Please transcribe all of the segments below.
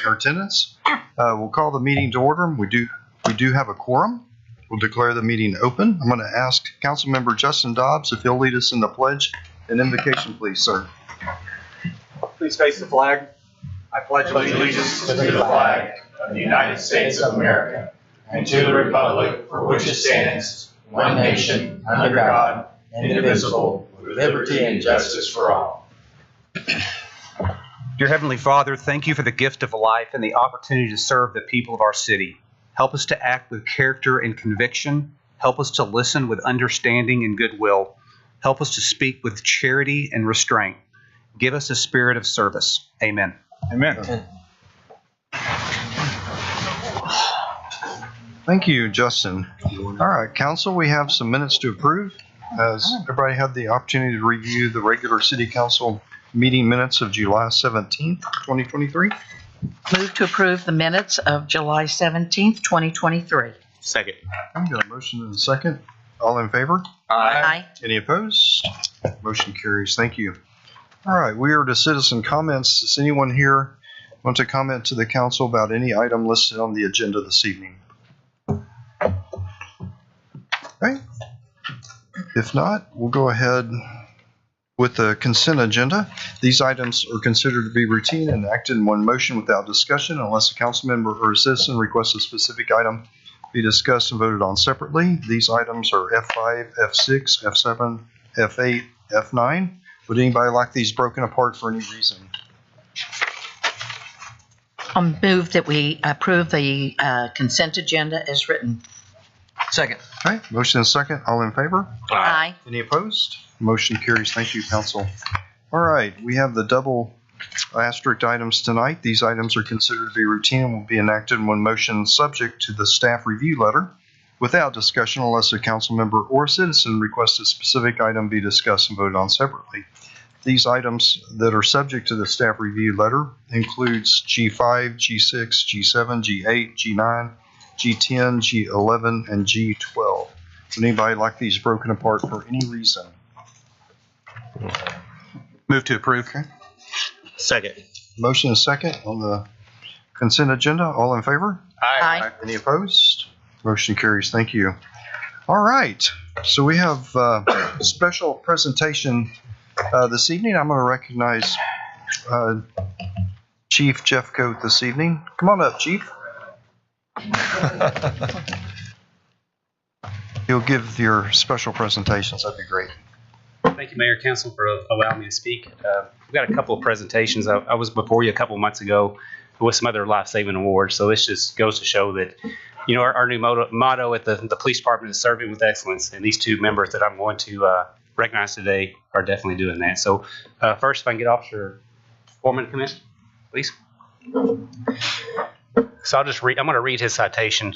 Commissioner attendance. We'll call the meeting to order. We do have a quorum. We'll declare the meeting open. I'm going to ask Councilmember Justin Dobbs if he'll lead us in the pledge and invocation, please, sir. Please face the flag. I pledge allegiance to the flag of the United States of America and to the republic for which it stands, one nation, under God, indivisible, with liberty and justice for all. Dear Heavenly Father, thank you for the gift of life and the opportunity to serve the people of our city. Help us to act with character and conviction. Help us to listen with understanding and goodwill. Help us to speak with charity and restraint. Give us a spirit of service. Amen. Amen. Thank you, Justin. All right, Council, we have some minutes to approve. Has everybody had the opportunity to review the regular City Council meeting minutes of July 17th, 2023? Move to approve the minutes of July 17th, 2023. Second. I've got a motion and a second. All in favor? Aye. Any opposed? Motion carries. Thank you. All right, we are to citizen comments. Does anyone here want to comment to the council about any item listed on the agenda this evening? Okay. If not, we'll go ahead with the consent agenda. These items are considered to be routine and acted in one motion without discussion unless a council member or a citizen requests a specific item be discussed and voted on separately. These items are F5, F6, F7, F8, F9. Would anybody like these broken apart for any reason? I'll move that we approve the consent agenda as written. Second. Okay, motion and second. All in favor? Aye. Any opposed? Motion carries. Thank you, council. All right, we have the double asterisk items tonight. These items are considered to be routine and will be enacted in one motion subject to the staff review letter without discussion unless a council member or citizen requests a specific item be discussed and voted on separately. These items that are subject to the staff review letter includes G5, G6, G7, G8, G9, G10, G11, and G12. Would anybody like these broken apart for any reason? Move to approve. Okay. Second. Motion is second on the consent agenda. All in favor? Aye. Any opposed? Motion carries. Thank you. All right. So we have a special presentation this evening. I'm going to recognize Chief Jeff Coate this evening. Come on up, Chief. You'll give your special presentations. That'd be great. Thank you, Mayor, Council, for allowing me to speak. We've got a couple of presentations. I was before you a couple of months ago with some other life-saving awards. So this just goes to show that, you know, our new motto at the police department is serving with excellence. And these two members that I'm going to recognize today are definitely doing that. So first, if I can get Officer Foreman to come in, please. So I'm going to read his citation,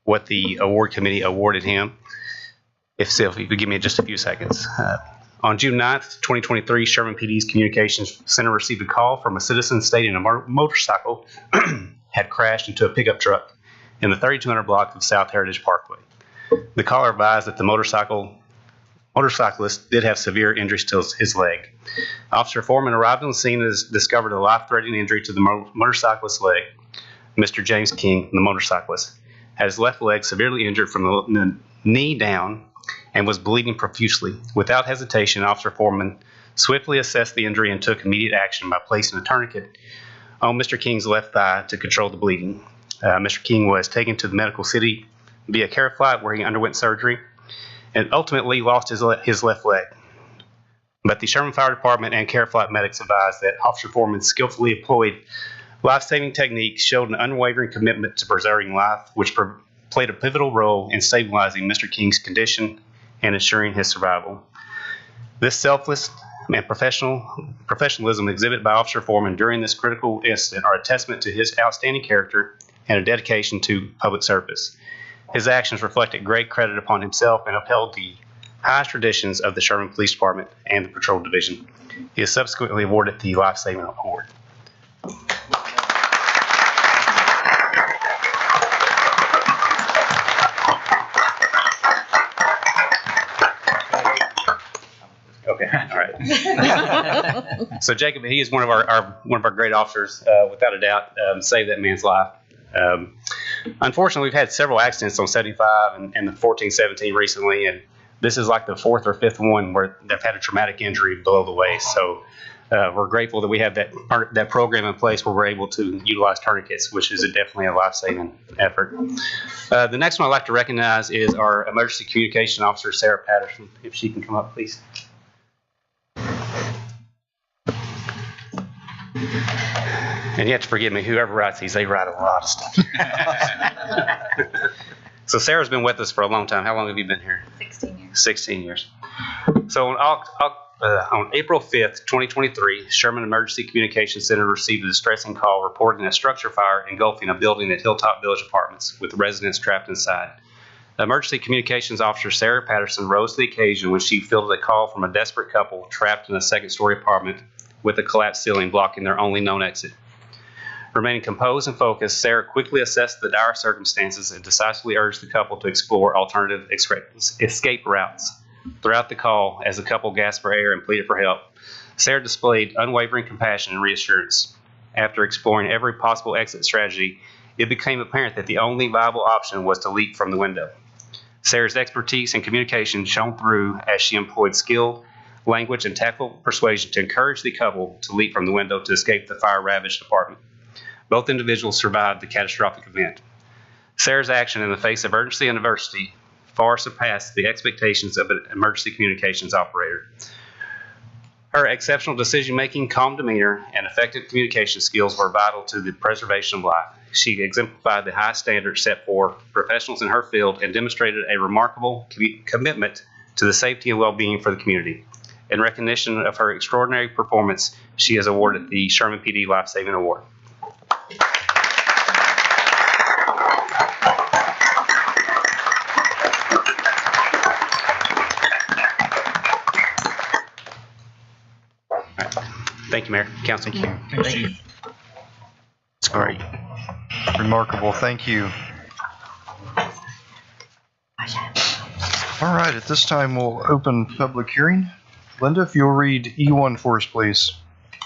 what the award committee awarded him. If you could give me just a few seconds. On June 9th, 2023, Sherman PD's Communications Center received a call from a citizen stating a motorcycle had crashed into a pickup truck in the 3200 block of South Heritage Parkway. The caller advised that the motorcyclist did have severe injuries to his leg. Officer Foreman arrived on the scene and discovered a life-threatening injury to the motorcyclist's leg. Mr. James King, the motorcyclist, had his left leg severely injured from the knee down and was bleeding profusely. Without hesitation, Officer Foreman swiftly assessed the injury and took immediate action by placing a tourniquet on Mr. King's left thigh to control the bleeding. Mr. King was taken to the medical city via Care Flight, where he underwent surgery and ultimately lost his left leg. But the Sherman Fire Department and Care Flight medics advised that Officer Foreman skillfully employed life-saving techniques, showed an unwavering commitment to preserving life, which played a pivotal role in stabilizing Mr. King's condition and ensuring his survival. This selfless and professionalism exhibited by Officer Foreman during this critical incident are a testament to his outstanding character and a dedication to public service. His actions reflected great credit upon himself and upheld the highest traditions of the Sherman Police Department and the Patrol Division. He is subsequently awarded the Life Saving Award. Okay, all right. So Jacob, he is one of our great officers, without a doubt. Saved that man's life. Unfortunately, we've had several accidents on 75 and the 1417 recently, and this is like the fourth or fifth one where they've had a traumatic injury below the waist. So we're grateful that we have that program in place where we're able to utilize tourniquets, which is definitely a life-saving effort. The next one I'd like to recognize is our Emergency Communication Officer, Sarah Patterson. If she can come up, please. And you have to forgive me, whoever writes these, they write a lot of stuff. So Sarah's been with us for a long time. How long have you been here? 16 years. 16 years. So on April 5th, 2023, Sherman Emergency Communications Center received a distressing call reporting a structure fire engulfing a building at Hilltop Village Apartments with residents trapped inside. Emergency Communications Officer Sarah Patterson rose to the occasion when she fielded a call from a desperate couple trapped in a second-story apartment with a collapsed ceiling blocking their only known exit. Remaining composed and focused, Sarah quickly assessed the dire circumstances and decisively urged the couple to explore alternative escape routes. Throughout the call, as the couple gasped for air and pleaded for help, Sarah displayed unwavering compassion and reassurance. After exploring every possible exit strategy, it became apparent that the only viable option was to leap from the window. Sarah's expertise in communication shone through as she employed skill, language, and tactful persuasion to encourage the couple to leap from the window to escape the fire-ravaged apartment. Both individuals survived the catastrophic event. Sarah's action in the face of urgency and adversity far surpassed the expectations of an emergency communications operator. Her exceptional decision-making, calm demeanor, and effective communication skills were vital to the preservation of life. She exemplified the high standards set for professionals in her field and demonstrated a remarkable commitment to the safety and well-being for the community. In recognition of her extraordinary performance, she is awarded the Sherman PD Life Saving Award. Thank you, Mayor. Council. Thank you. That's great. Remarkable. Thank you. All right. At this time, we'll open public hearing. Linda, if you'll read E1 for us, please.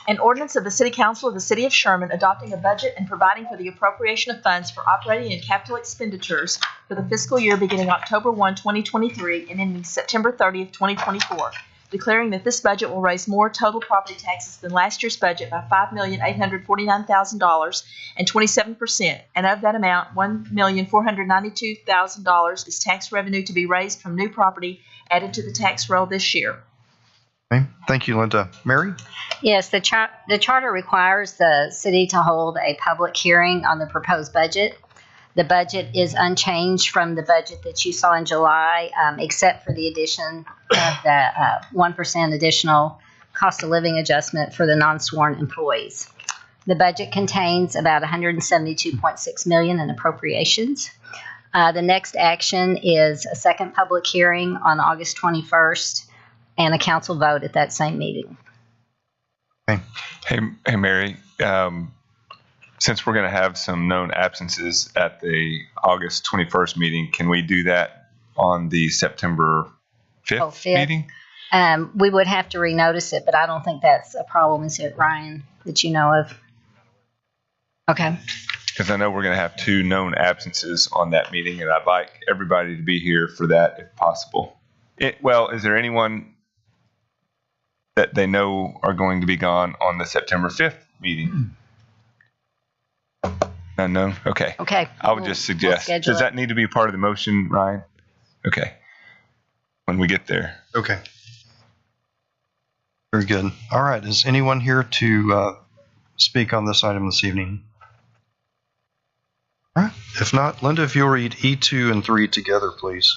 An ordinance of the City Council of the City of Sherman adopting a budget and providing for the appropriation of funds for operating and capital expenditures for the fiscal year beginning October 1, 2023 and ending September 30th, 2024. Declaring that this budget will raise more total property taxes than last year's budget by $5,849,000 and 27%, and of that amount, $1,492,000 is tax revenue to be raised from new property added to the tax roll this year. Okay. Thank you, Linda. Mary? Yes, the charter requires the city to hold a public hearing on the proposed budget. The budget is unchanged from the budget that you saw in July, except for the addition of the 1% additional cost of living adjustment for the non-sworn employees. The budget contains about $172.6 million in appropriations. The next action is a second public hearing on August 21st and a council vote at that same meeting. Okay. Hey, Mary. Since we're going to have some known absences at the August 21st meeting, can we do that on the September 5th meeting? We would have to renotice it, but I don't think that's a problem, is it, Ryan, that you know of? Okay. Because I know we're going to have two known absences on that meeting, and I'd like everybody to be here for that if possible. Is there anyone that they know are going to be gone on the September 5th meeting? Unknown? Okay. Okay. I would just suggest. Does that need to be part of the motion, Ryan? Okay. When we get there. Okay. Very good. All right. Is anyone here to speak on this item this evening? All right. If not, Linda, if you'll read E2 and 3 together, please.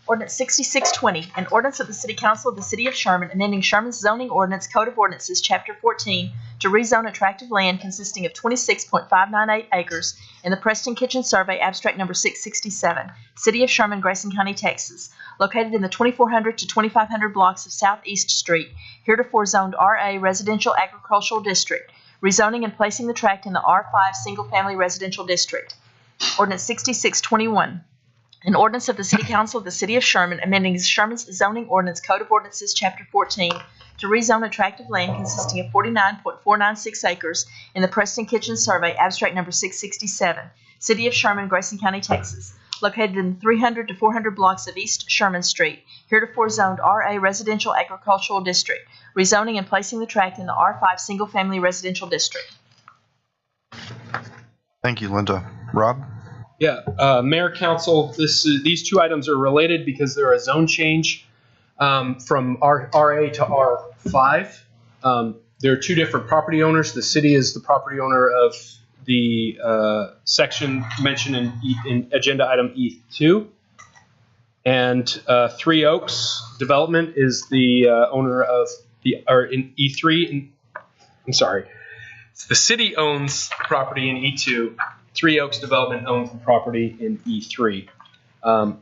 Ordinance 6620, an ordinance of the City Council of the City of Sherman amending Sherman's zoning ordinance Code of Ordinances, Chapter 14, to rezone attractive land consisting of 26.598 acres in the Preston Kitchen Survey, abstract number 667, City of Sherman, Grayson County, Texas, located in the 2400 to 2500 blocks of Southeast Street, heretofore zoned RA Residential Agricultural District, rezoning and placing the tract in the R5 Single Family Residential District. Ordinance 6621. An ordinance of the City Council of the City of Sherman amending Sherman's zoning ordinance Code of Ordinances Chapter 14 to rezone a tract of land consisting of 49.496 acres in the Preston Kitchen Survey, abstract number 667, City of Sherman, Grayson County, Texas, located in the 300 to 400 blocks of East Sherman Street, heretofore zoned RA Residential Agricultural District, rezoning and placing the tract in the R5 Single Family Residential District. Thank you, Linda. Rob? Yeah, Mayor, Council, these two items are related because they're a zone change from RA to R5. There are two different property owners. The city is the property owner of the section mentioned in agenda item E2. And Three Oaks Development is the owner of in E3. I'm sorry. The city owns property in E2. Three Oaks Development owns the property in E3.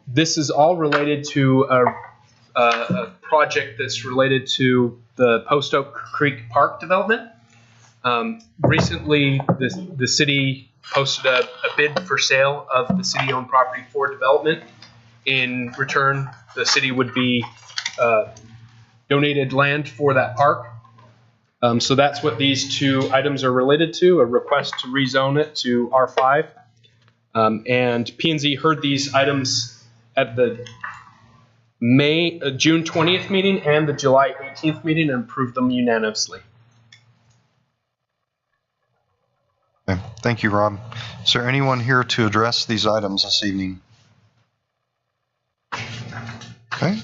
This is all related to a project that's related to the Post Oak Creek Park development. Recently, the city posted a bid for sale of the city-owned property for development. In return, the city would be donated land for that park. So that's what these two items are related to, a request to rezone it to R5. And P&Z heard these items at the June 20th meeting and the July 18th meeting and approved them unanimously. Okay. Thank you, Rob. Is there anyone here to address these items this evening? Okay.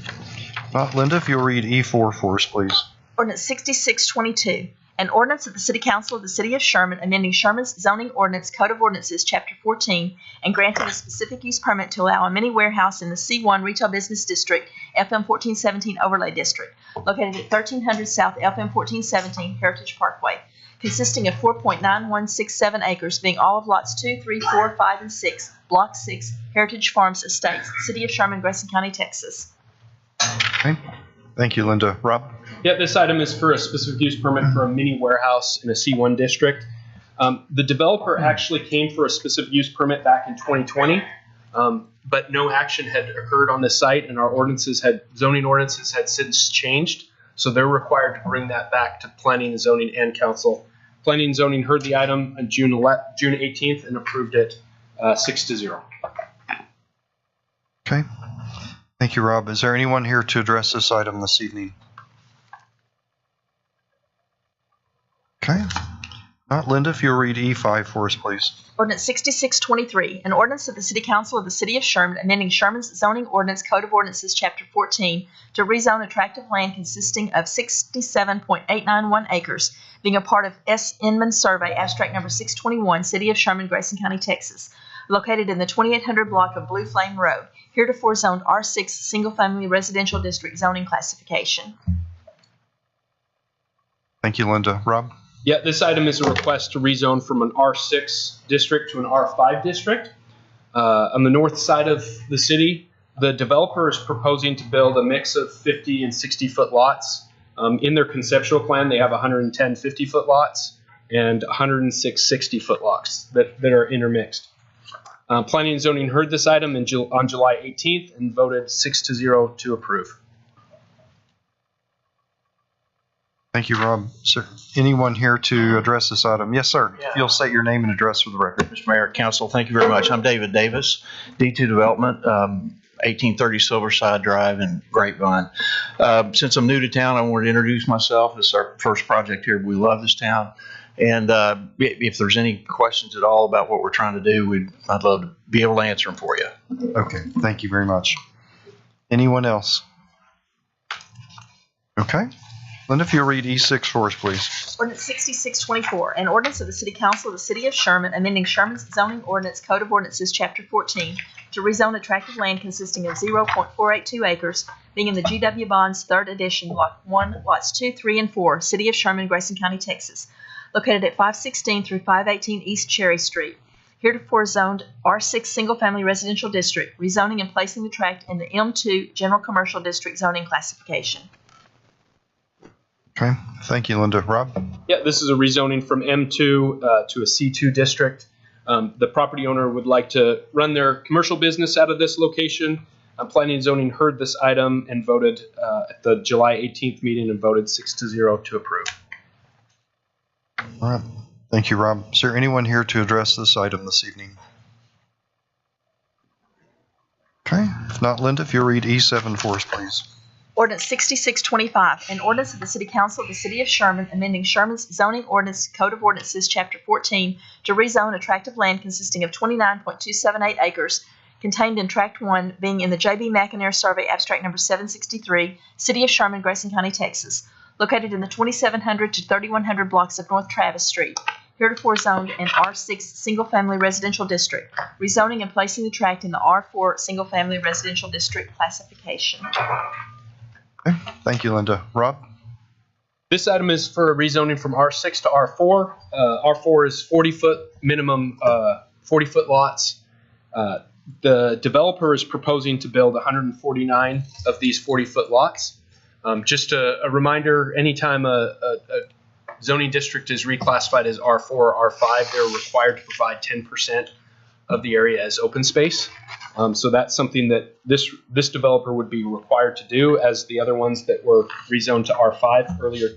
Linda, if you'll read E4 for us, please. Ordinance 6622, an ordinance of the City Council of the City of Sherman amending Sherman's zoning ordinance, Code of Ordinances, Chapter 14, and granting a specific use permit to allow a mini warehouse in the C1 Retail Business District, FM 1417 Overlay District, located at 1300 South FM 1417 Heritage Parkway, consisting of 4.9167 acres, being all of lots 2, 3, 4, 5, and 6, Block 6, Heritage Farms Estates, City of Sherman, Grayson County, Texas. Okay. Thank you, Linda. Rob? Yeah, this item is for a specific use permit for a mini warehouse in a C1 district. The developer actually came for a specific use permit back in 2020, but no action had occurred on the site, and our zoning ordinances had since changed. So they're required to bring that back to Planning and Zoning and Council. Planning and Zoning heard the item on June 18th and approved it 6-0. Okay. Thank you, Rob. Is there anyone here to address this item this evening? Okay. Linda, if you'll read E5 for us, please. Ordinance 6623, an ordinance of the City Council of the City of Sherman amending Sherman's zoning ordinance, Code of Ordinances, Chapter 14, to rezone a tract of land consisting of 67.891 acres, being a part of S. Inman Survey, abstract number 621, City of Sherman, Grayson County, Texas, located in the 2800 block of Blue Flame Road, heretofore zoned R6 Single Family Residential District zoning classification. Thank you, Linda. Rob? Yeah, this item is a request to rezone from an R6 district to an R5 district. On the north side of the city, the developer is proposing to build a mix of 50 and 60-foot lots. In their conceptual plan, they have 110 50-foot lots and 106 60-foot lots that are intermixed. Planning and Zoning heard this item on July 18th and voted 6-0 to approve. Thank you, Rob. Sir, anyone here to address this item? Yes, sir. Yeah. If you'll state your name and address for the record. Mr. Mayor, Council, thank you very much. I'm David Davis, D2 Development, 1830 Silverside Drive in Grapevine. Since I'm new to town, I wanted to introduce myself. This is our first project here. We love this town. And if there's any questions at all about what we're trying to do, I'd love to be able to answer them for you. Okay. Thank you very much. Anyone else? Okay. Linda, if you'll read E6 for us, please. Ordinance 6624, an ordinance of the City Council of the City of Sherman amending Sherman's zoning ordinance, Code of Ordinances, Chapter 14, to rezone a tract of land consisting of 0.482 acres, being in the G.W. Bonds 3rd Edition, Lot 1, Lots 2, 3, and 4, City of Sherman, Grayson County, Texas, located at 516 through 518 East Cherry Street, heretofore zoned R6 Single Family Residential District, rezoning and placing the tract in the M2 General Commercial District zoning classification. Okay. Thank you, Linda. Rob? Yeah, this is a rezoning from M2 to a C2 district. The property owner would like to run their commercial business out of this location. Planning and Zoning heard this item and voted at the July 18th meeting and voted 6-0 to approve. All right. Thank you, Rob. Is there anyone here to address this item this evening? Okay. If not, Linda, if you'll read E7 for us, please. Ordinance 6625, an ordinance of the City Council of the City of Sherman amending Sherman's zoning ordinance Code of Ordinances, Chapter 14, to rezone a tract of land consisting of 29.278 acres contained in Tract 1, being in the J.B. McInerney Survey, Abstract Number 763, City of Sherman, Grayson County, Texas, located in the 2700 to 3100 blocks of North Travis Street, heretofore zoned an R6 single-family residential district, rezoning and placing the tract in the R4 single-family residential district classification. Okay. Thank you, Linda. Rob? This item is for rezoning from R6 to R4. R4 is 40-foot minimum, 40-foot lots. The developer is proposing to build 149 of these 40-foot lots. Just a reminder, anytime a zoning district is reclassified as R4 or R5, they're required to provide 10% of the area as open space. So that's something that this developer would be required to do, as the other ones that were rezoned to R5 earlier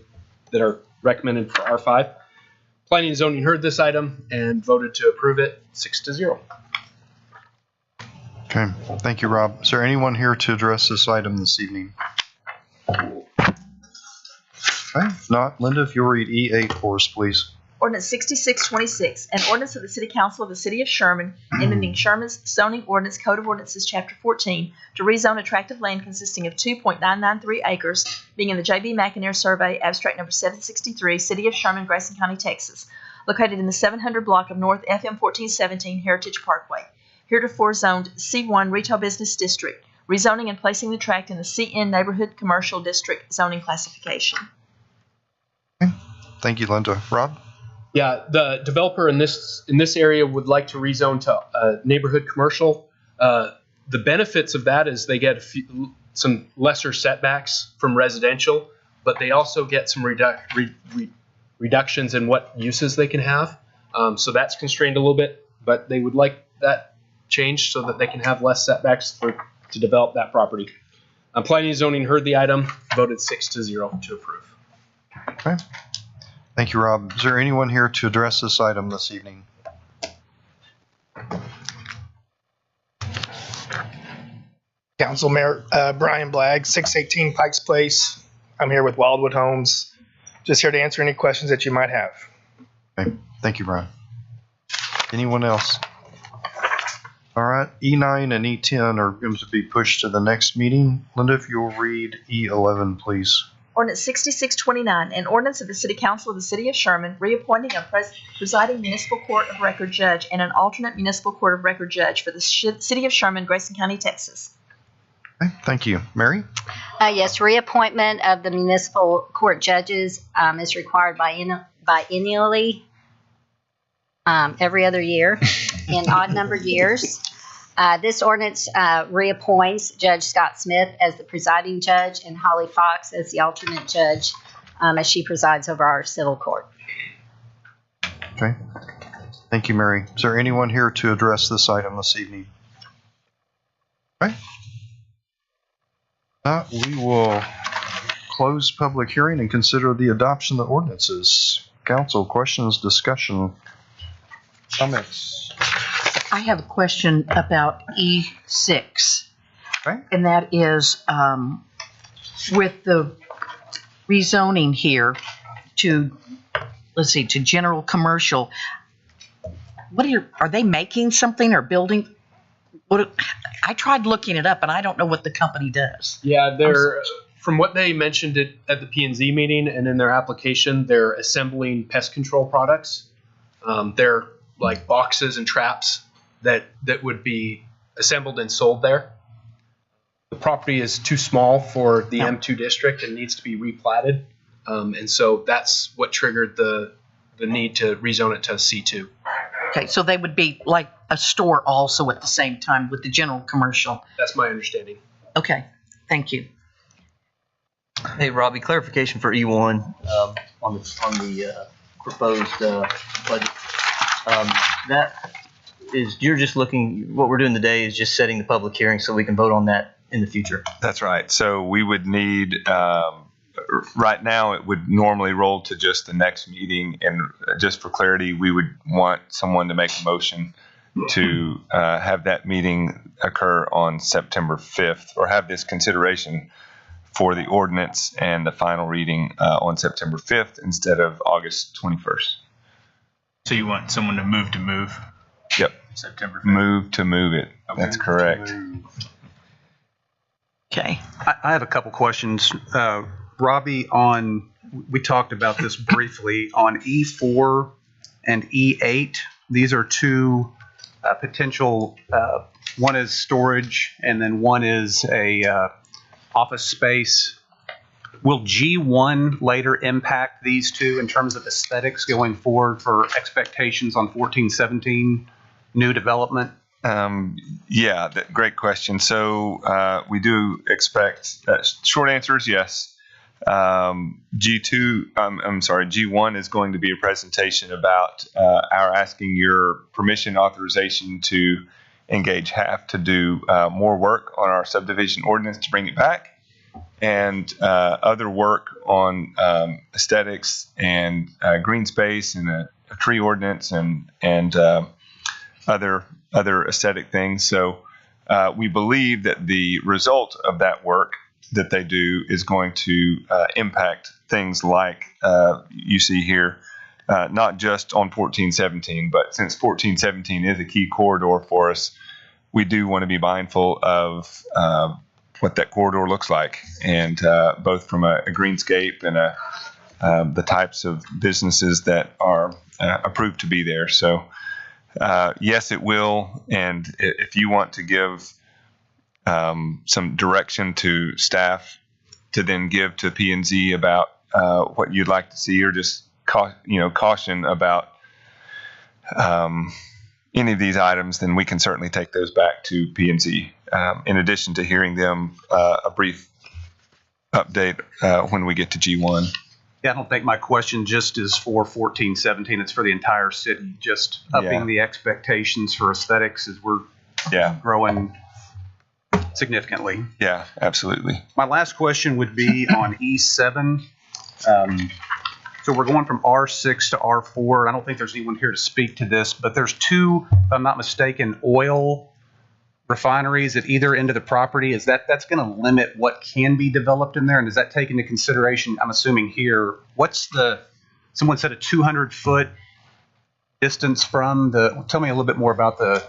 that are recommended for R5. Planning and Zoning heard this item and voted to approve it 6-0. Okay. Thank you, Rob. Is there anyone here to address this item this evening? Okay. If not, Linda, if you'll read E8 for us, please. Ordinance 6626, an ordinance of the City Council of the City of Sherman, amending Sherman's zoning ordinance Code of Ordinances, Chapter 14, to rezone a tract of land consisting of 2.993 acres, being in the J.B. McInerney Survey, Abstract Number 763, City of Sherman, Grayson County, Texas, located in the 700 block of North FM 1417 Heritage Parkway, heretofore zoned C1 Retail Business District, rezoning and placing the tract in the CN Neighborhood Commercial District zoning classification. Okay. Thank you, Linda. Rob? Yeah, the developer in this area would like to rezone to neighborhood commercial. The benefits of that is they get some lesser setbacks from residential, but they also get some reductions in what uses they can have. So that's constrained a little bit, but they would like that changed so that they can have less setbacks to develop that property. Planning and Zoning heard the item, voted 6-0 to approve. Okay. Thank you, Rob. Is there anyone here to address this item this evening? Council Mayor Brian Blagg, 618 Pikes Place. I'm here with Wildwood Homes. Just here to answer any questions that you might have. Okay. Thank you, Brian. Anyone else? All right. E9 and E10 are going to be pushed to the next meeting. Linda, if you'll read E11, please. Ordinance 6629, an ordinance of the City Council of the City of Sherman reappointing a presiding municipal court of record judge and an alternate municipal court of record judge for the City of Sherman, Grayson County, Texas. Okay, thank you. Mary? Yes, reappointment of the municipal court judges is required biennially every other year in odd-numbered years. This ordinance reappoints Judge Scott Smith as the presiding judge and Holly Fox as the alternate judge as she presides over our civil court. Okay. Thank you, Mary. Is there anyone here to address this item this evening? Okay. We will close public hearing and consider the adoption of the ordinances. Council, questions, discussion, comments? I have a question about E6. Okay. And that is with the rezoning here to, to general commercial, are they making something or building? I tried looking it up and I don't know what the company does. Yeah, from what they mentioned at the P&Z meeting and in their application, they're assembling pest control products. They're like boxes and traps that would be assembled and sold there. The property is too small for the M2 district and needs to be replatted. And so that's what triggered the need to rezone it to C2. Okay, so they would be like a store also at the same time with the general commercial. That's my understanding. Okay, thank you. Hey, Robbie, clarification for E1 on the proposed budget. That is you're just looking, what we're doing today is just setting the public hearing so we can vote on that in the future. That's right. So we would need, right now, it would normally roll to just the next meeting. And just for clarity, we would want someone to make a motion to have that meeting occur on September 5th, or have this consideration for the ordinance and the final reading on September 5th instead of August 21st. So you want someone to move? Yep. September 5th. Move to move it. That's correct. Okay. I have a couple questions. Robbie, we talked about this briefly on E4 and E8. These are two potential, one is storage and then one is a office space. Will G1 later impact these two in terms of aesthetics going forward for expectations on 1417 new development? Yeah, great question. So we do expect, short answer is yes. G1 is going to be a presentation about our asking your permission authorization to engage HAF to do more work on our subdivision ordinance to bring it back, and other work on aesthetics and green space and a tree ordinance and other aesthetic things. So we believe that the result of that work that they do is going to impact things like you see here, not just on 1417, but since 1417 is a key corridor for us, we do want to be mindful of what that corridor looks like, and both from a greenscape and the types of businesses that are approved to be there. So yes, it will. And if you want to give some direction to staff to then give to P&Z about what you'd like to see, or just caution about any of these items, then we can certainly take those back to P&Z. In addition to hearing them a brief update when we get to G1. Yeah, I don't think my question just is for 1417. It's for the entire city, just upping the expectations for aesthetics as we're growing significantly. Yeah, absolutely. My last question would be on E7. So we're going from R6 to R4. I don't think there's anyone here to speak to this, but there's two, if I'm not mistaken, oil refineries at either end of the property. That's going to limit what can be developed in there? And does that take into consideration, I'm assuming here, someone said a 200-foot distance from tell me a little bit more about the.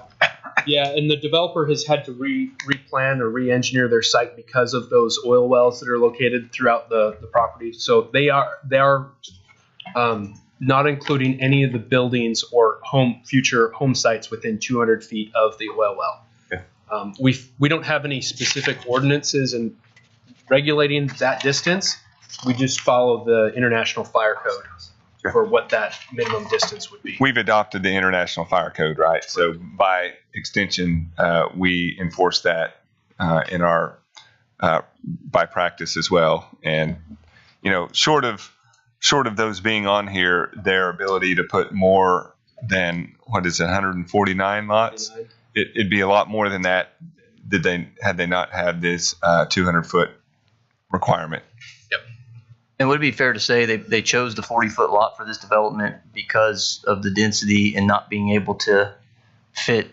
Yeah, and the developer has had to replan or re-engineer their site because of those oil wells that are located throughout the property. So they are not including any of the buildings or future home sites within 200 feet of the oil well. Okay. We don't have any specific ordinances in regulating that distance. We just follow the International Fire Code for what that minimum distance would be. We've adopted the International Fire Code, right? So by extension, we enforce that in our by practice as well. And short of those being on here, their ability to put more than 149 lots, it'd be a lot more than that. Had they not had this 200-foot requirement. Yep. And would it be fair to say they chose the 40-foot lot for this development because of the density and not being able to fit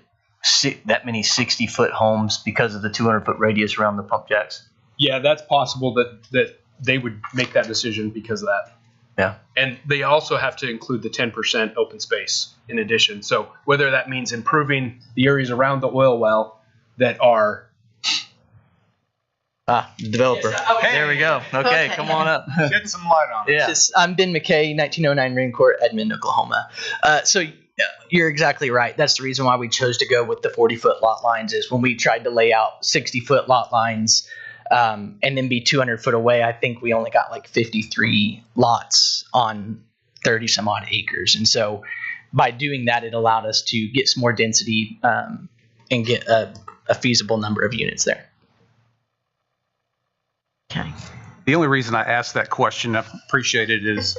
that many 60-foot homes because of the 200-foot radius around the pump jacks? Yeah, that's possible that they would make that decision because of that. Yeah. And they also have to include the 10% open space in addition. So whether that means improving the areas around the oil well that are developer. Yes, there we go. Okay, come on up. Shed some light on it. Yeah. I'm Ben McKay, 1909 Marine Corps, Edmond, Oklahoma. So you're exactly right. That's the reason why we chose to go with the 40-foot lot lines, is when we tried to lay out 60-foot lot lines and then be 200 foot away, I think we only got like 53 lots on 30 some odd acres. And so by doing that, it allowed us to get some more density and get a feasible number of units there. Okay. The only reason I asked that question, I appreciate it, is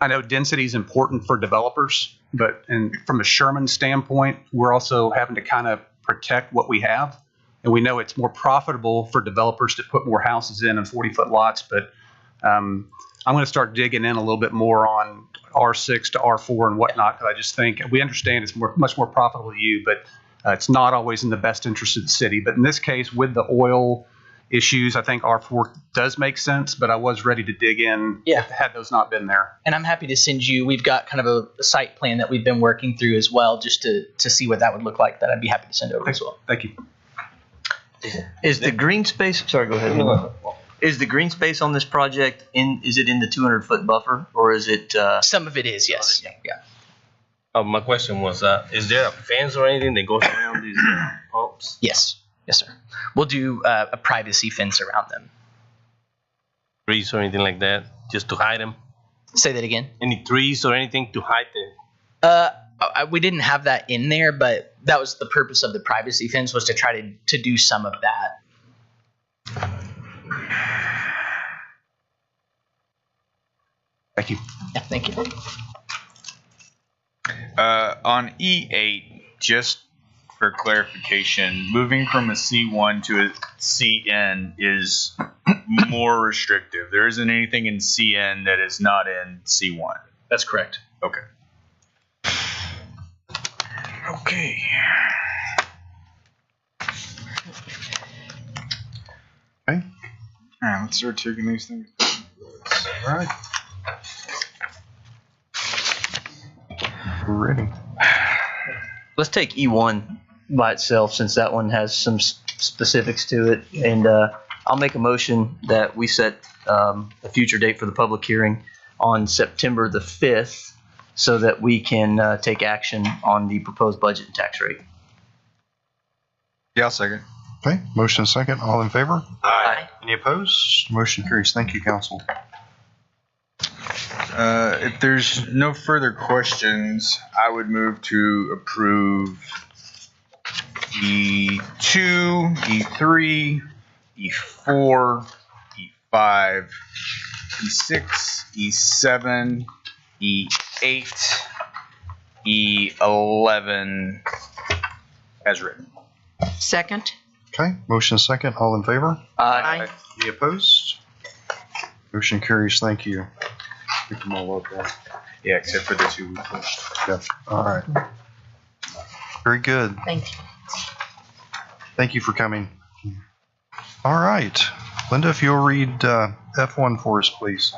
I know density is important for developers, but from a Sherman standpoint, we're also having to kind of protect what we have. And we know it's more profitable for developers to put more houses in 40-foot lots, but I'm going to start digging in a little bit more on R6 to R4 and whatnot, because I just think we understand it's much more profitable to you, but it's not always in the best interest of the city. But in this case, with the oil issues, I think R4 does make sense, but I was ready to dig in had those not been there. And I'm happy to send you, we've got kind of a site plan that we've been working through as well, just to see what that would look like, that I'd be happy to send over as well. Thank you. Is the green space, sorry, go ahead. Is the green space on this project is it in the 200-foot buffer, or is it? Some of it is, yes. Yeah. My question was, is there a fence or anything that goes around these pumps? Yes. Yes, sir. We'll do a privacy fence around them. Trees or anything like that, just to hide them? Say that again? Any trees or anything to hide them? We didn't have that in there, but that was the purpose of the privacy fence, was to try to do some of that. Thank you. Yeah, thank you. On E8, just for clarification, moving from a C1 to a CN is more restrictive. There isn't anything in CN that is not in C1. That's correct. Okay. Okay. Okay. All right, let's start taking these things. All right. We're ready. Let's take E1 by itself, since that one has some specifics to it. And I'll make a motion that we set a future date for the public hearing on September the 5th, so that we can take action on the proposed budget and tax rate. Yeah, I'll second. Okay, motion second. All in favor? Aye. Any opposed? Motion carries. Thank you, council. If there's no further questions, I would move to approve E2, E3, E4, E5, E6, E7, E8, E11 as written. Second? Okay, motion second. All in favor? Aye. Any opposed? Motion carries. Thank you. Pick them all up there. Yeah, except for the two we pushed. Yep. All right. Very good. Thank you. Thank you for coming. All right. Linda, if you'll read F1 for us, please.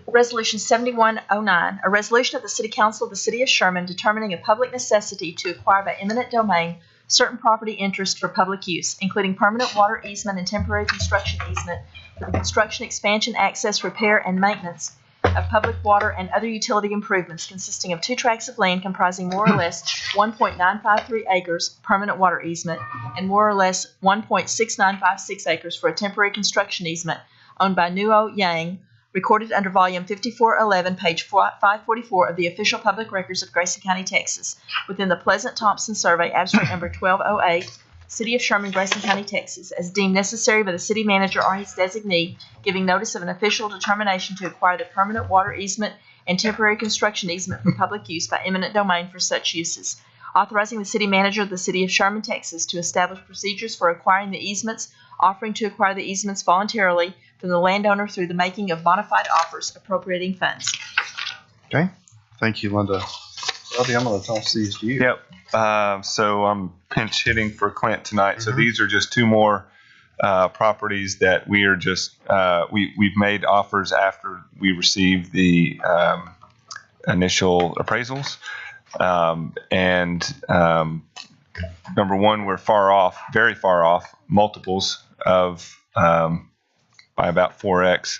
Resolution 7109, a resolution of the City Council of the City of Sherman determining a public necessity to acquire by eminent domain certain property interest for public use, including permanent water easement and temporary construction easement for the construction, expansion, access, repair, and maintenance of public water and other utility improvements, consisting of 2 tracts of land comprising more or less 1.953 acres permanent water easement and more or less 1.6956 acres for a temporary construction easement owned by Nuo Yang, recorded under volume 5411, page 544 of the official public records of Grayson County, Texas, within the Pleasant Thompson Survey, abstract number 1208, City of Sherman, Grayson County, Texas, as deemed necessary by the city manager or his designee, giving notice of an official determination to acquire the permanent water easement and temporary construction easement for public use by eminent domain for such uses, authorizing the city manager of the City of Sherman, Texas, to establish procedures for acquiring the easements, offering to acquire the easements voluntarily from the landowner through the making of bona fide offers, appropriating funds. Okay. Thank you, Linda. Robbie, I'm going to toss these to you. Yep. So I'm pinch hitting for Clint tonight. So these are just 2 more properties that we are just we've made offers after we received the initial appraisals. Number one, we're far off, very far off, multiples of by about 4x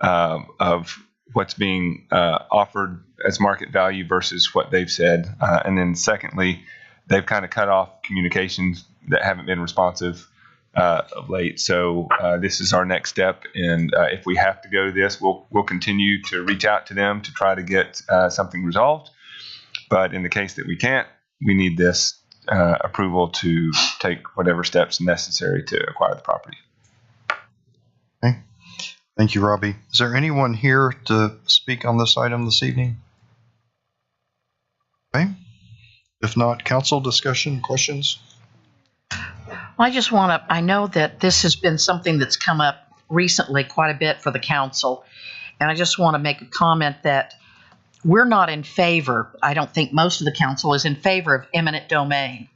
of what's being offered as market value versus what they've said. And then secondly, they've kind of cut off communications that haven't been responsive of late. So this is our next step. And if we have to go to this, we'll continue to reach out to them to try to get something resolved. But in the case that we can't, we need this approval to take whatever steps necessary to acquire the property. Okay. Thank you, Robbie. Is there anyone here to speak on this item this evening? Okay. If not, council discussion, questions? I just want to, I know that this has been something that's come up recently quite a bit for the council, and I just want to make a comment that we're not in favor, I don't think most of the council is in favor of eminent domain.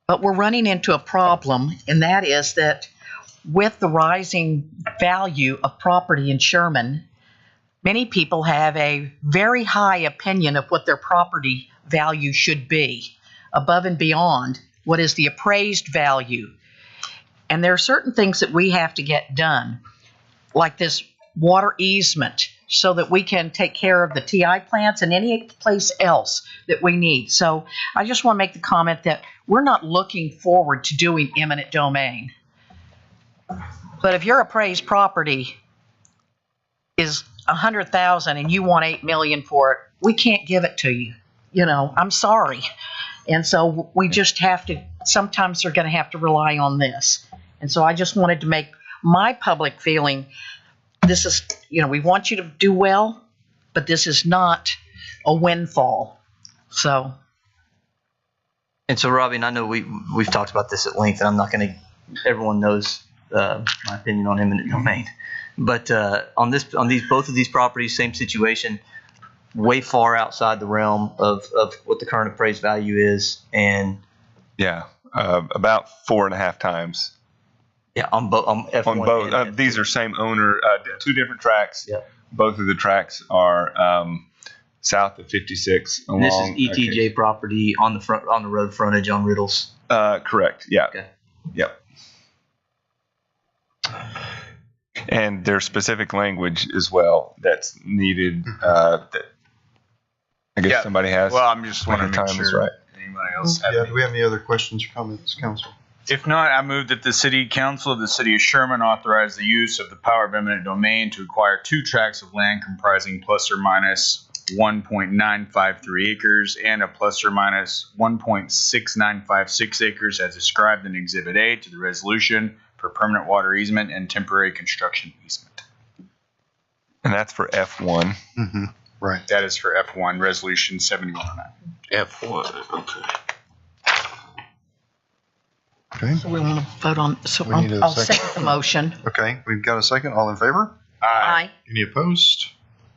But we're running into a problem, and that is that with the rising value of property in Sherman, many people have a very high opinion of what their property value should be, above and beyond what is the appraised value. And there are certain things that we have to get done, like this water easement, so that we can take care of the TI plants and any place else that we need. So I just want to make the comment that we're not looking forward to doing eminent domain. But if your appraised property is $100,000 and you want $8 million for it, we can't give it to you. You know, I'm sorry. And so we just have to, sometimes they're going to have to rely on this. And so I just wanted to make my public feeling, this is, you know, we want you to do well, but this is not a windfall. So. And so, Robbie, and I know we've talked about this at length, and I'm not going to, everyone knows my opinion on eminent domain. But on both of these properties, same situation, way far outside the realm of what the current appraised value is. And yeah, about 4.5 times. Yeah, on F1 on both. and These are same owner, 2 different tracks. Yeah. Both of the tracks are south of 56. And this is ETJ property on the road frontage on Riddles. Correct. Yeah. Okay. Yep. And there's specific language as well that's needed. That I guess somebody has. Well, I'm just wondering time make is sure right. anybody else have Yeah, do we have any other questions or comments, council? If not, I move that the City Council of the City of Sherman authorize the use of the power of eminent domain to acquire 2 tracts of land comprising plus or minus 1.953 acres and a plus or minus 1.6956 acres as described in Exhibit A to the resolution for permanent water easement and temporary construction easement. And that's for F1. Mm-hmm. Right. That is for F1, Resolution 7109. F1, okay. Okay. So we want to vote on, so We need a I'll second. second the motion. Okay, we've got a second. All in favor? Aye. Any opposed?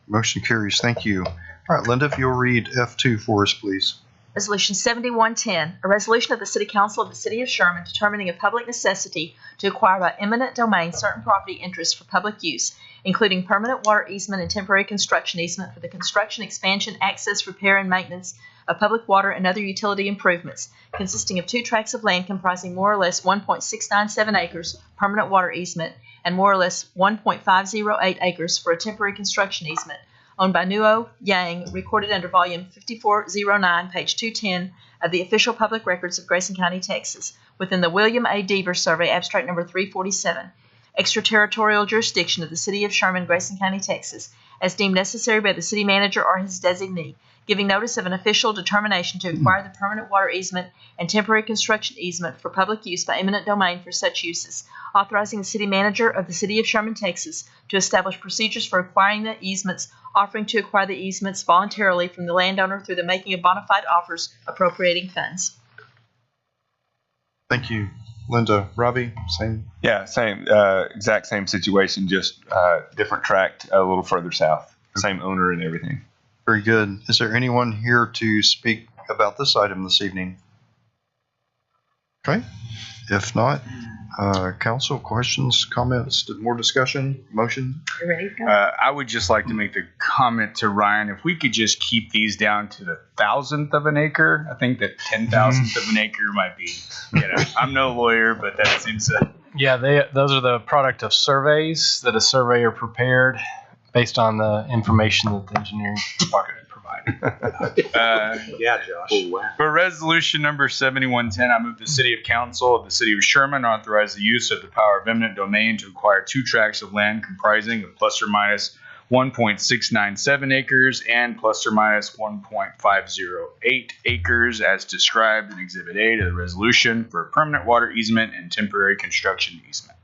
Motion carries. Thank you. All right, Linda, if you'll read F2 for us, please. Resolution 7110, a resolution of the City Council of the City of Sherman determining a public necessity to acquire by eminent domain certain property interests for public use, including permanent water easement and temporary construction easement for the construction, expansion, access, repair, and maintenance of public water and other utility improvements, consisting of 2 tracts of land comprising more or less 1.697 acres permanent water easement and more or less 1.508 acres for a temporary construction easement, owned by Nuo Yang, recorded under volume 5409, page 210 of the official public records of Grayson County, Texas, within the William A. Deaver Survey, abstract number 347, extraterritorial jurisdiction of the City of Sherman, Grayson County, Texas, as deemed necessary by the city manager or his designee, giving notice of an official determination to acquire the permanent water easement and temporary construction easement for public use by eminent domain for such uses, authorizing the city manager of the City of Sherman, Texas, to establish procedures for acquiring the easements, offering to acquire the easements voluntarily from the landowner through the making of bona fide offers, appropriating funds. Thank you, Linda. Robbie, same. Yeah, same, exact same situation, just different tract a little further south. Same owner and everything. Very good. Is there anyone here to speak about this item this evening? Okay. If not, council, questions, comments, more discussion, motion? You ready to go? I would just like to make the comment to Ryan, if we could just keep these down to the 1,000th of an acre, I think that 10,000th of an acre might be, I'm no lawyer, but that seems to. Yeah, those are the product of surveys that a surveyor prepared based on the information that the engineering department provided. Yeah, Josh. For resolution number 7110, I move the City of Council of the City of Sherman authorize the use of the power of eminent domain to acquire 2 tracts of land comprising of plus or minus 1.697 acres and plus or minus 1.508 acres as described in Exhibit A to the resolution for a permanent water easement and temporary construction easement.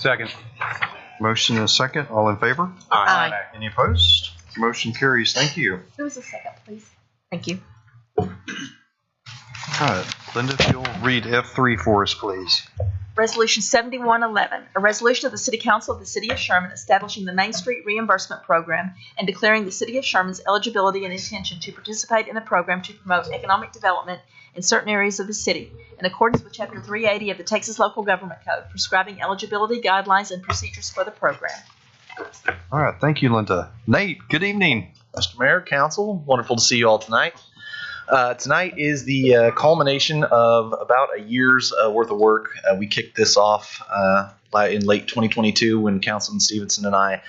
Second. Motion and a second. All in favor? Aye. Any opposed? Motion carries. Thank you. Who was the second, please? Thank you. All right. Linda, if you'll read F3 for us, please. Resolution 7111, a resolution of the City Council of the City of Sherman establishing the Main Street Reimbursement Program and declaring the City of Sherman's eligibility and intention to participate in the program to promote economic development in certain areas of the city, in accordance with Chapter 380 of the Texas Local Government Code, prescribing eligibility guidelines and procedures for the program. All right. Thank you, Linda. Nate, good evening. Mr. Mayor, Council, wonderful to see you all tonight. Tonight is the culmination of about a year's worth of work. We kicked this off in late 2022 when Councilman Stevenson and I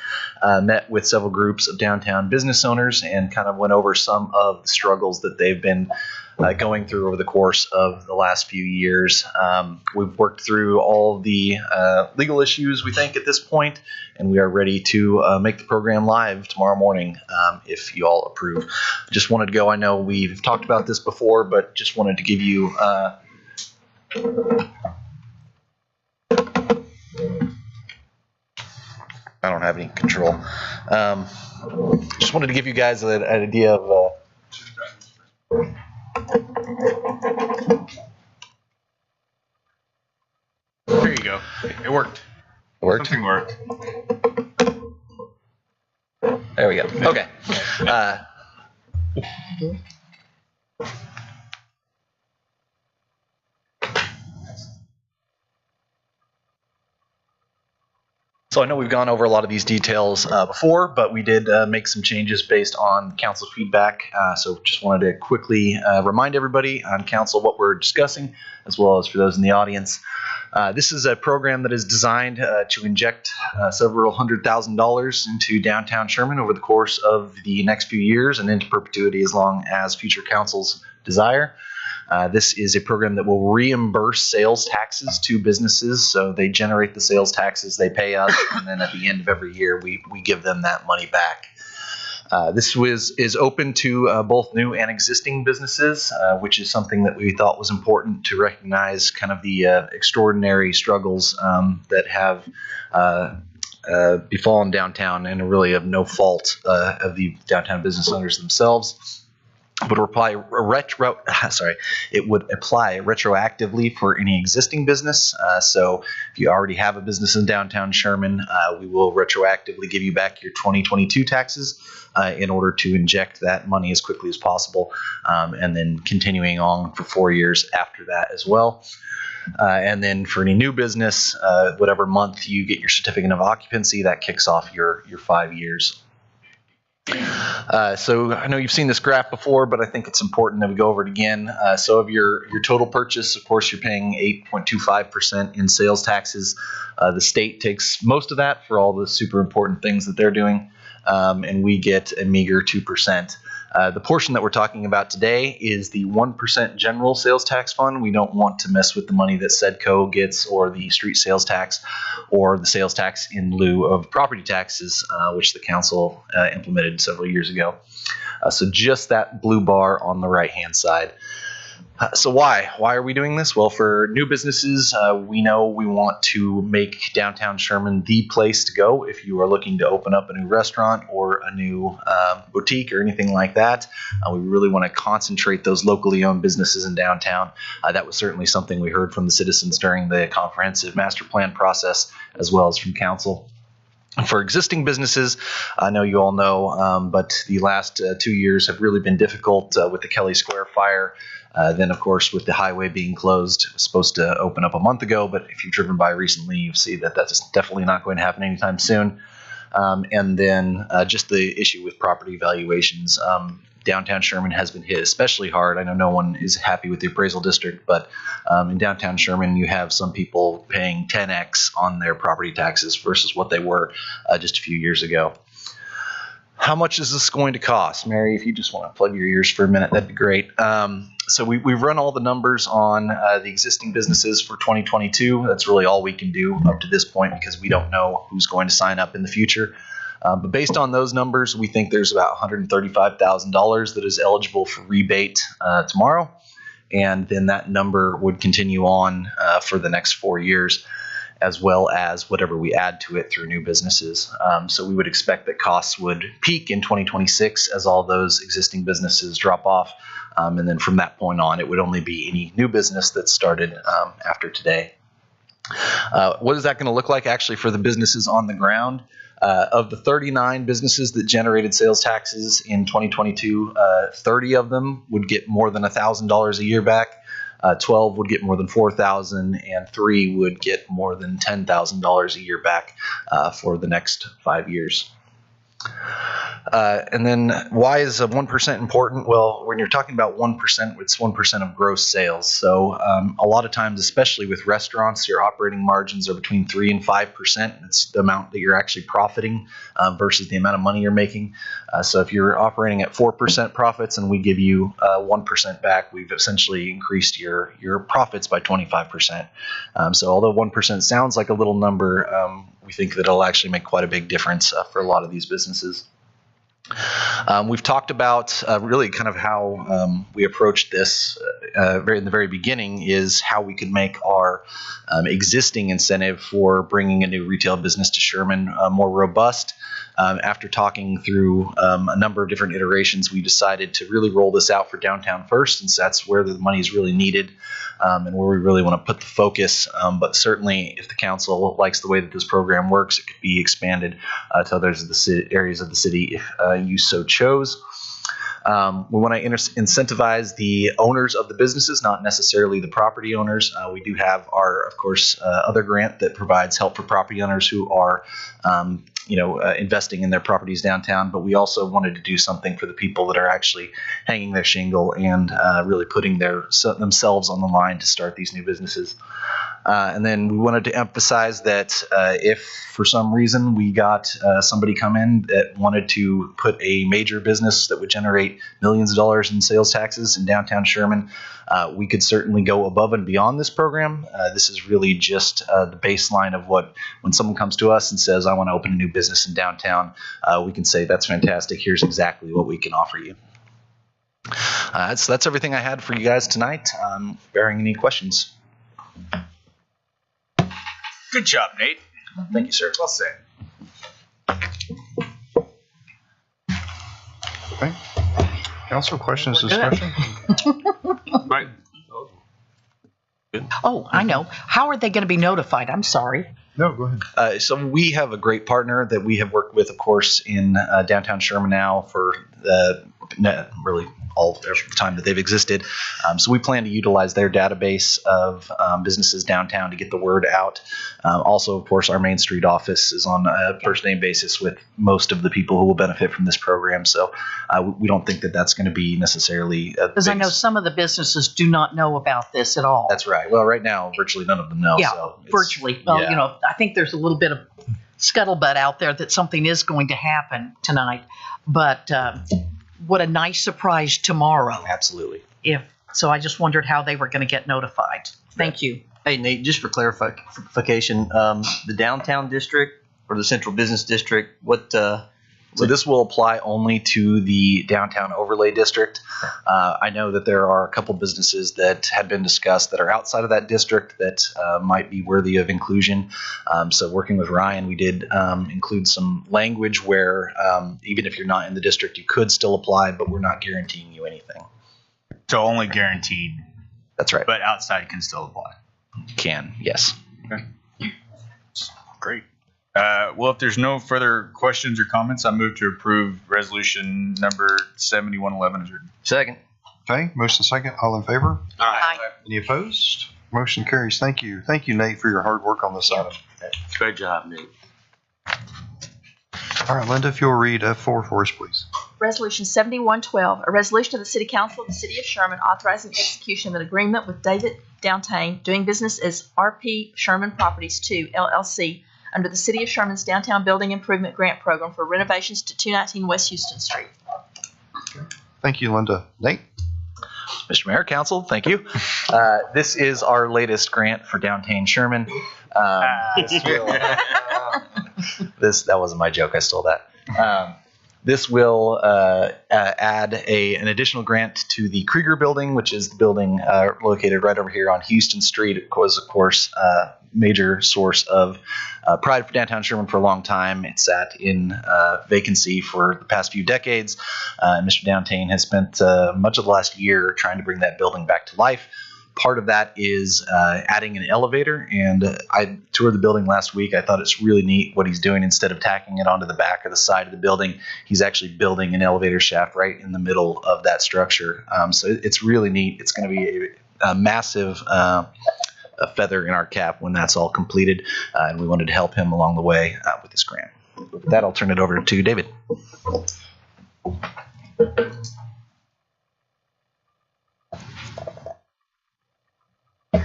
met with several groups of downtown business owners and kind of went over some of the struggles that they've been going through over the course of the last few years. We've worked through all the legal issues, we think, at this point, and we are ready to make the program live tomorrow morning if you all approve. Just wanted to go, I know we've talked about this before, but just wanted to give you I don't have any control. Just wanted to give you guys an idea of There you go. It worked. It worked? Something worked. There we go. Okay. So I know we've gone over a lot of these details before, but we did make some changes based on council feedback. So just wanted to quickly remind everybody on council what we're discussing, as well as for those in the audience. This is a program that is designed to inject several $100,000 into downtown Sherman over the course of the next few years and into perpetuity as long as future councils desire. This is a program that will reimburse sales taxes to businesses. So they generate the sales taxes, they pay us, and then at the end of every year, we give them that money back. This is open to both new and existing businesses, which is something that we thought was important to recognize kind of the extraordinary struggles that have befallen downtown and really of no fault of the downtown business owners themselves. It would apply retroactively for any existing business. So if you already have a business in downtown Sherman, we will retroactively give you back your 2022 taxes in order to inject that money as quickly as possible, and then continuing on for 4 years after that as well. And then for any new business, whatever month you get your certificate of occupancy, that kicks off your 5 years. So I know you've seen this graph before, but I think it's important that we go over it again. So of your total purchase, of course, you're paying 8.25% in sales taxes. The state takes most of that for all the super important things that they're doing, and we get a meager 2%. The portion that we're talking about today is the 1% general sales tax fund. We don't want to mess with the money that SEDCO gets, or the street sales tax, or the sales tax in lieu of property taxes, which the council implemented several years ago. So just that blue bar on the right-hand side. So why are we doing this? Well, for new businesses, we know we want to make downtown Sherman the place to go if you are looking to open up a new restaurant or a new boutique or anything like that. We really want to concentrate those locally owned businesses in downtown. That was certainly something we heard from the citizens during the comprehensive master plan process, as well as from council. For existing businesses, I know you all know, but the last 2 years have really been difficult with the Kelly Square fire. Then, of course, with the highway being closed, it was supposed to open up a month ago, but if you've driven by recently, you'll see that that's definitely not going to happen anytime soon. And then just the issue with property valuations. Downtown Sherman has been hit especially hard. I know no one is happy with the appraisal district, but in downtown Sherman, you have some people paying 10x on their property taxes versus what they were just a few years ago. How much is this going to cost? Mary, if you just want to plug your ears for a minute, that'd be great. So we've run all the numbers on the existing businesses for 2022. That's really all we can do up to this point because we don't know who's going to sign up in the future. But based on those numbers, we think there's about $135,000 that is eligible for rebate tomorrow. And then that number would continue on for the next 4 years. as well as whatever we add to it through new businesses. So we would expect that costs would peak in 2026 as all those existing businesses drop off. And then from that point on, it would only be any new business that started after today. What is that going to look like actually for the businesses on the ground? Of the 39 businesses that generated sales taxes in 2022, 30 of them would get more than $1,000 a year back. 12 would get more than $4,000, and 3 would get more than $10,000 a year back for the next 5 years. And then why is 1% important? Well, when you're talking about 1%, it's 1% of gross sales. So a lot of times, especially with restaurants, your operating margins are between 3 and 5%. It's the amount that you're actually profiting versus the amount of money you're making. So if you're operating at 4% profits and we give you 1% back, we've essentially increased your profits by 25%. So although 1% sounds like a little number, we think that it'll actually make quite a big difference for a lot of these businesses. We've talked about really kind of how we approached this in the very beginning is how we could make our existing incentive for bringing a new retail business to Sherman more robust. After talking through a number of different iterations, we decided to really roll this out for downtown first, since that's where the money is really needed and where we really want to put the focus. But certainly, if the council likes the way that this program works, it could be expanded to others of the areas of the city if you so chose. We want to incentivize the owners of the businesses, not necessarily the property owners. We do have our, of course, other grant that provides help for property owners who are investing in their properties downtown, but we also wanted to do something for the people that are actually hanging their shingle and really putting themselves on the line to start these new businesses. And then we wanted to emphasize that if for some reason we got somebody come in that wanted to put a major business that would generate millions of dollars in sales taxes in downtown Sherman, we could certainly go above and beyond this program. This is really just the baseline of what, when someone comes to us and says, I want to open a new business in downtown, we can say, that's fantastic. Here's exactly what we can offer you. So that's everything I had for you guys tonight. Bearing any questions. Good job, Nate. Thank you, sir. Well said. Okay. Council, questions, discussion? Right. Oh, I know. How are they going to be notified? I'm sorry. No, go ahead. So we have a great partner that we have worked with, of course, in downtown Sherman now for really all the time that they've existed. So we plan to utilize their database of businesses downtown to get the word out. Also, of course, our Main Street office is on a first-name basis with most of the people who will benefit from this program. So we don't think that that's going to be necessarily because I know some of the businesses do not know about this at all. That's right. Well, right now, virtually none of them know. Yeah, so virtually. Well, yeah. I think there's a little bit of scuttlebutt out there that something is going to happen tonight. But what a nice surprise tomorrow. Absolutely. So I just wondered how they were going to get notified. Thank you. Hey, Nate, just for clarification, the downtown district or the central business district, So this will apply only to the downtown overlay district. I know that there are a couple businesses that had been discussed that are outside of that district that might be worthy of inclusion. So working with Ryan, we did include some language where even if you're not in the district, you could still apply, but we're not guaranteeing you anything. So only guaranteed. That's right. But outside can still apply. Can, yes. Okay. Great. Well, if there's no further questions or comments, I move to approve resolution number 7111. Second. Okay, motion second. All in favor? Aye. Any opposed? Motion carries. Thank you. Thank you, Nate, for your hard work on this item. Great job, Nate. All right, Linda, if you'll read F4 for us, please. Resolution 7112, a resolution of the City Council of the City of Sherman authorizing execution of an agreement with David Downtain, doing business as RP Sherman Properties 2, LLC, under the City of Sherman's Downtown Building Improvement Grant Program for renovations to 219 West Houston Street. Thank you, Linda. Nate? Mr. Mayor, Council, thank you. This is our latest grant for Downtown Sherman. That wasn't my joke. I stole that. This will add an additional grant to the Krieger Building, which is the building located right over here on Houston Street. It was, of course, a major source of pride for downtown Sherman for a long time. It sat in vacancy for the past few decades. Mr. Downtain has spent much of the last year trying to bring that building back to life. Part of that is adding an elevator, and I toured the building last week. I thought it's really neat what he's doing. Instead of tacking it onto the back or the side of the building, he's actually building an elevator shaft right in the middle of that structure. So it's really neat. It's going to be a massive a feather in our cap when that's all completed, and we wanted to help him along the way with this grant. With that, I'll turn it over to David.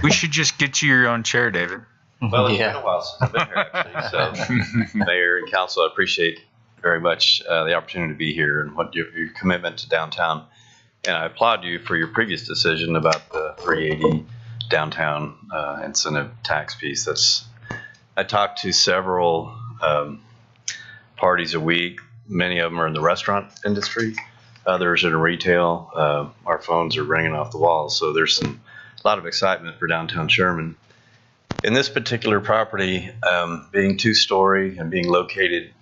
We should just get you your own chair, David. Well, it's been a while since I've been here, actually. So, Mayor and Council, I appreciate very much the opportunity to be here and what your commitment to downtown. And I applaud you for your previous decision about the 380 downtown incentive tax piece. I talked to several parties a week. Many of them are in the restaurant industry. Others are in retail. Our phones are ringing off the walls. So there's a lot of excitement for downtown Sherman. In this particular property, being two-story and being located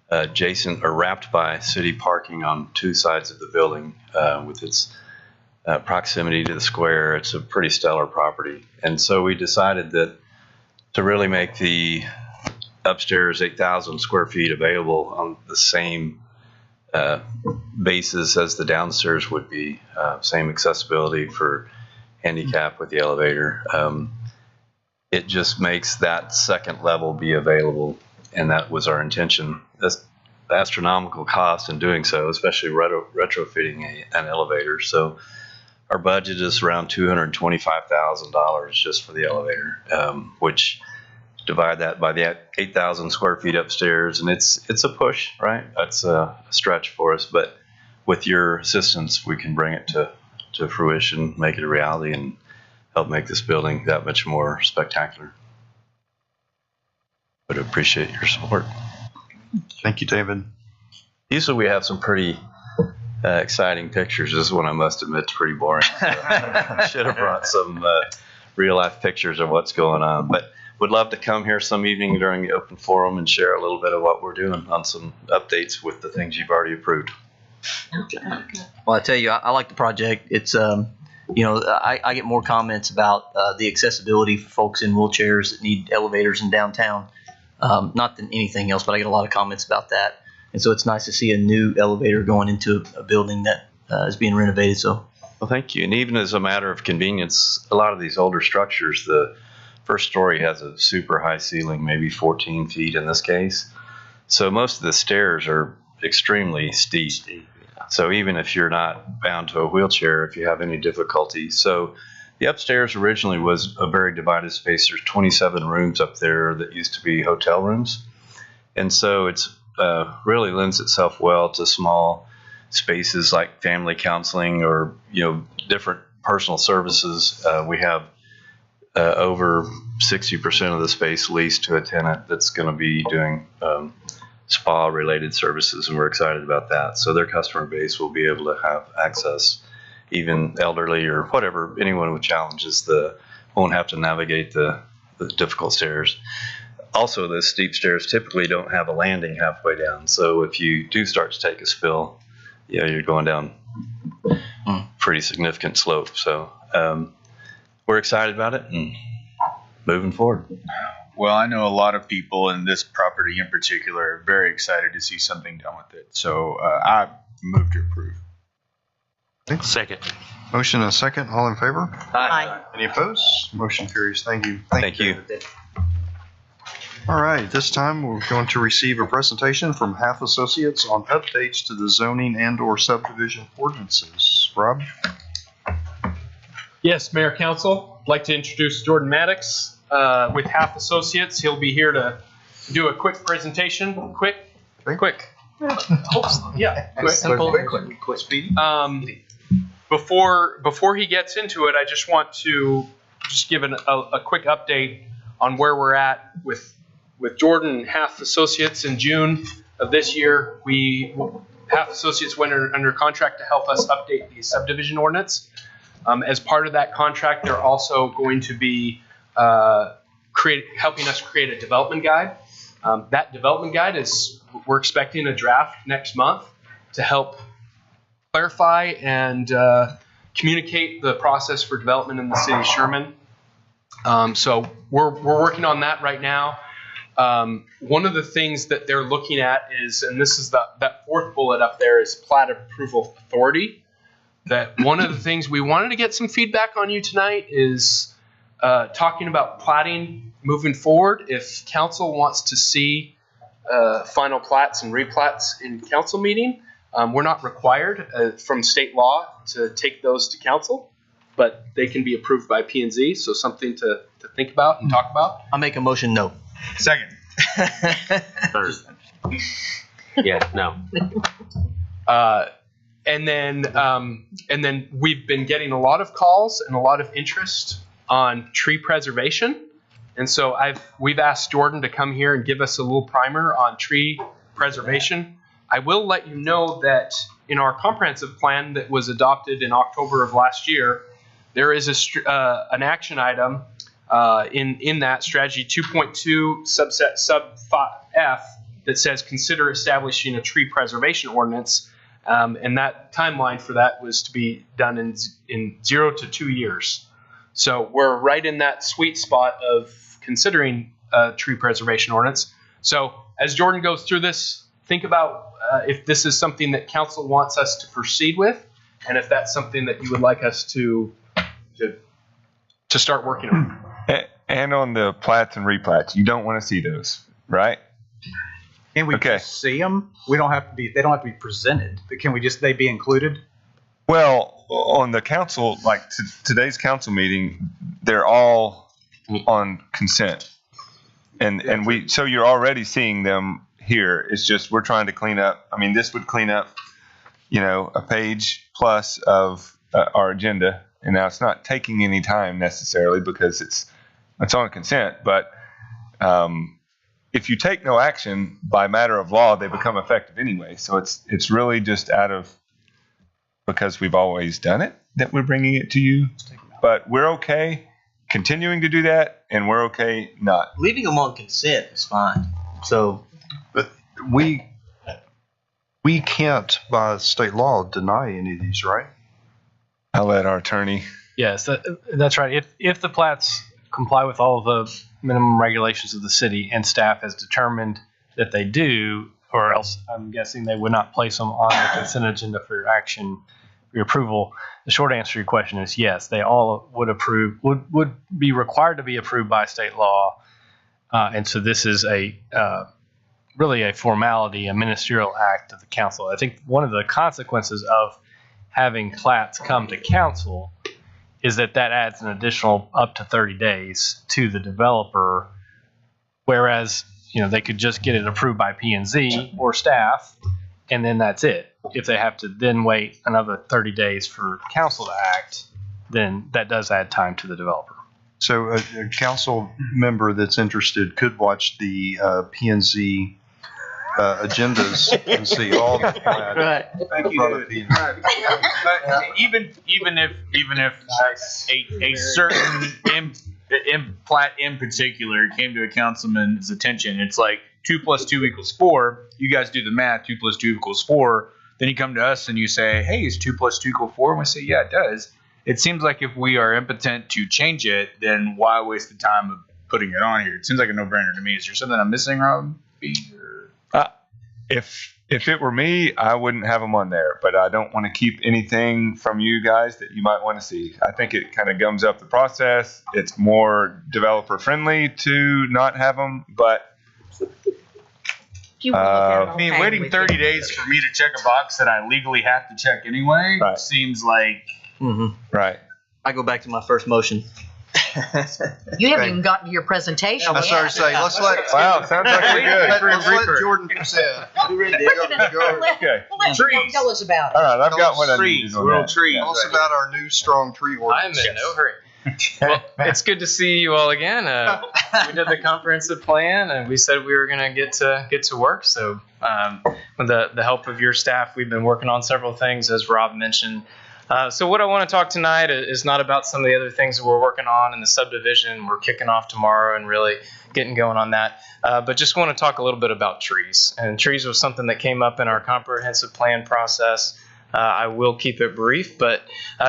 adjacent or wrapped by city parking on two sides of the building, with its proximity to the square, it's a pretty stellar property. And so we decided that to really make the upstairs 8,000 square feet available on the same basis as the downstairs would be, same accessibility for handicap with the elevator. It just makes that second level be available, and that was our intention. That's the astronomical cost in doing so, especially retrofitting an elevator. So our budget is around $225,000 just for the elevator, which divide that by the 8,000 square feet upstairs, and it's a push, right? That's a stretch for us, but with your assistance, we can bring it to fruition, make it a reality, and help make this building that much more spectacular. But I appreciate your support. Thank you, David. Usually we have some pretty exciting pictures. This one, I must admit, is pretty boring. So I should have brought some real life pictures of what's going on. But would love to come here some evening during the open forum and share a little bit of what we're doing on some updates with the things you've already approved. Well, I tell you, I like the project. It's, I get more comments about the accessibility for folks in wheelchairs that need elevators in downtown. Not than anything else, but I get a lot of comments about that. And so it's nice to see a new elevator going into a building that is being renovated. So, well, thank you. And even as a matter of convenience, a lot of these older structures, the first story has a super high ceiling, maybe 14 feet in this case. So most of the stairs are extremely steep. So even if you're not bound to a wheelchair, if you have any difficulty. So the upstairs originally was a very divided space. There's 27 rooms up there that used to be hotel rooms. And so it's really lends itself well to small spaces like family counseling or, different personal services. We have over 60% of the space leased to a tenant that's going to be doing spa related services, and we're excited about that. So their customer base will be able to have access, even elderly or whatever, anyone with challenges won't have to navigate the difficult stairs. Also, the steep stairs typically don't have a landing halfway down. So if you do start to take a spill, you're going down pretty significant slope. So we're excited about it and moving forward. Well, I know a lot of people in this property in particular are very excited to see something done with it. So I move to approve. Second. Motion and a second. All in favor? Aye. Any opposed? Motion carries. Thank you. Thank you. All right. This time we're going to receive a presentation from Half Associates on updates to the zoning and/or subdivision ordinances. Rob? Yes, Mayor, Council. I'd like to introduce Jordan Maddox with Half Associates. He'll be here to do a quick presentation. Quick. Yeah. Quick. Speedy. Before he gets into it, I just want to give a quick update on where we're at with Jordan and Half Associates. In June of this year, we Half Associates went under contract to help us update the subdivision ordinance. As part of that contract, they're also going to be helping us create a development guide. That development guide we're expecting a draft next month to help clarify and communicate the process for development in the city of Sherman. So we're working on that right now. One of the things that they're looking at is, and this is that fourth bullet up there, is plat approval authority. That one of the things we wanted to get some feedback on you tonight is talking about platting moving forward. If council wants to see final plats and replats in council meeting, we're not required from state law to take those to council, but they can be approved by P&Z. So something to think about and talk about. I'll make a motion no. Second. Third. Yeah, no. And then we've been getting a lot of calls and a lot of interest on tree preservation. And so we've asked Jordan to come here and give us a little primer on tree preservation. I will let you know that in our comprehensive plan that was adopted in October of last year, there is an action item in that strategy 2.2 subset sub F that says consider establishing a tree preservation ordinance. And that timeline for that was to be done in 0 to 2 years. So we're right in that sweet spot of considering a tree preservation ordinance. So as Jordan goes through this, think about if this is something that council wants us to proceed with, and if that's something that you would like us to start working on. And on the plats and replats, you don't want to see those, right? Can we just see them? They don't have to be presented, but can they be included? Well, on the council, like today's council meeting, they're all on consent. And so you're already seeing them here. It's just we're trying to clean up. I mean, this would clean up, a page plus of our agenda. And now it's not taking any time necessarily because it's on consent. But if you take no action by matter of law, they become effective anyway. So it's really just because we've always done it that we're bringing it to you. But we're okay continuing to do that, and we're okay not. Leaving them on consent is fine. So, but we can't by state law deny any of these, right? I'll let our attorney. Yes, that's right. If the plats comply with all of the minimum regulations of the city and staff has determined that they do, or else I'm guessing they would not place them on the consent agenda for your action, for your approval. The short answer to your question is yes, they all would be required to be approved by state law. And so this is really a formality, a ministerial act of the council. I think one of the consequences of having plats come to council is that adds an additional up to 30 days to the developer, whereas they could just get it approved by P&Z or staff, and then that's it. If they have to then wait another 30 days for council to act, then that does add time to the developer. So a council member that's interested could watch the P&Z agendas and see all the plats. Right. Thank you. Even if a certain plat in particular came to a councilman's attention, it's like 2 + 2 = 4. You guys do the math. 2 + 2 = 4. Then you come to us and you say, "Hey, is 2 + 2 = 4?" And we say, "Yeah, it does." It seems like if we are impotent to change it, then why waste the time of putting it on here? It seems like a no-brainer to me. Is there something I'm missing, Rob? If it were me, I wouldn't have them on there, but I don't want to keep anything from you guys that you might want to see. I think it kind of gums up the process. It's more developer friendly to not have them, but I mean, waiting 30 days for me to check a box that I legally have to check anyway seems like right. I go back to my first motion. You haven't even gotten to your presentation. I started to say, let's let. Wow, sounds like we're good. Let's let Jordan present. Okay. Trees. Tell us about it. All right, I've got one. Trees. World trees. Tell us about our new strong tree ordinance. I'm in no hurry. Well, it's good to see you all again. We did the comprehensive plan, and we said we were going to get to work. So, with the help of your staff, we've been working on several things, as Rob mentioned. So, what I want to talk tonight is not about some of the other things that we're working on in the subdivision. We're kicking off tomorrow and really getting going on that. But just want to talk a little bit about trees. And trees was something that came up in our comprehensive plan process. I will keep it brief, but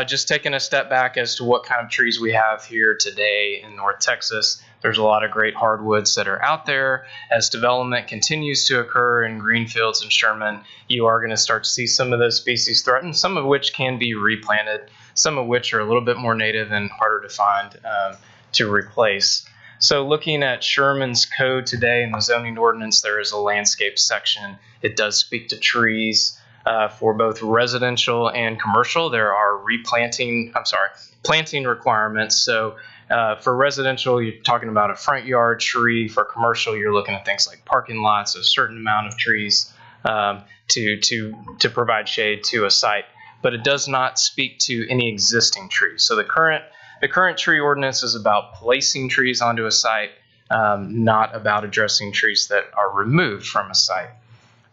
just taking a step back as to what kind of trees we have here today in North Texas. There's a lot of great hardwoods that are out there. As development continues to occur in Greenfields and Sherman, you are going to start to see some of those species threatened, some of which can be replanted, some of which are a little bit more native and harder to find to replace. So looking at Sherman's code today in the zoning ordinance, there is a landscape section. It does speak to trees. For both residential and commercial, there are planting requirements. So for residential, you're talking about a front yard tree. For commercial, you're looking at things like parking lots, a certain amount of trees to provide shade to a site. But it does not speak to any existing trees. So the current tree ordinance is about placing trees onto a site, not about addressing trees that are removed from a site.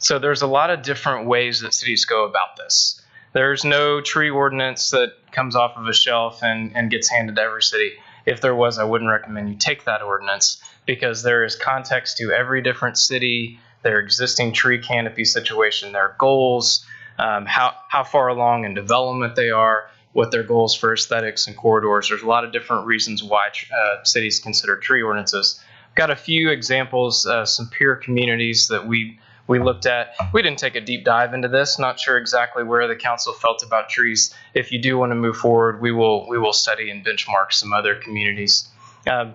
So there's a lot of different ways that cities go about this. There's no tree ordinance that comes off of a shelf and gets handed to every city. If there was, I wouldn't recommend you take that ordinance because there is context to every different city, their existing tree canopy situation, their goals, how far along in development they are, what their goals for aesthetics and corridors. There's a lot of different reasons why cities consider tree ordinances. I've got a few examples, some peer communities that we looked at. We didn't take a deep dive into this. Not sure exactly where the council felt about trees. If you do want to move forward, we will study and benchmark some other communities.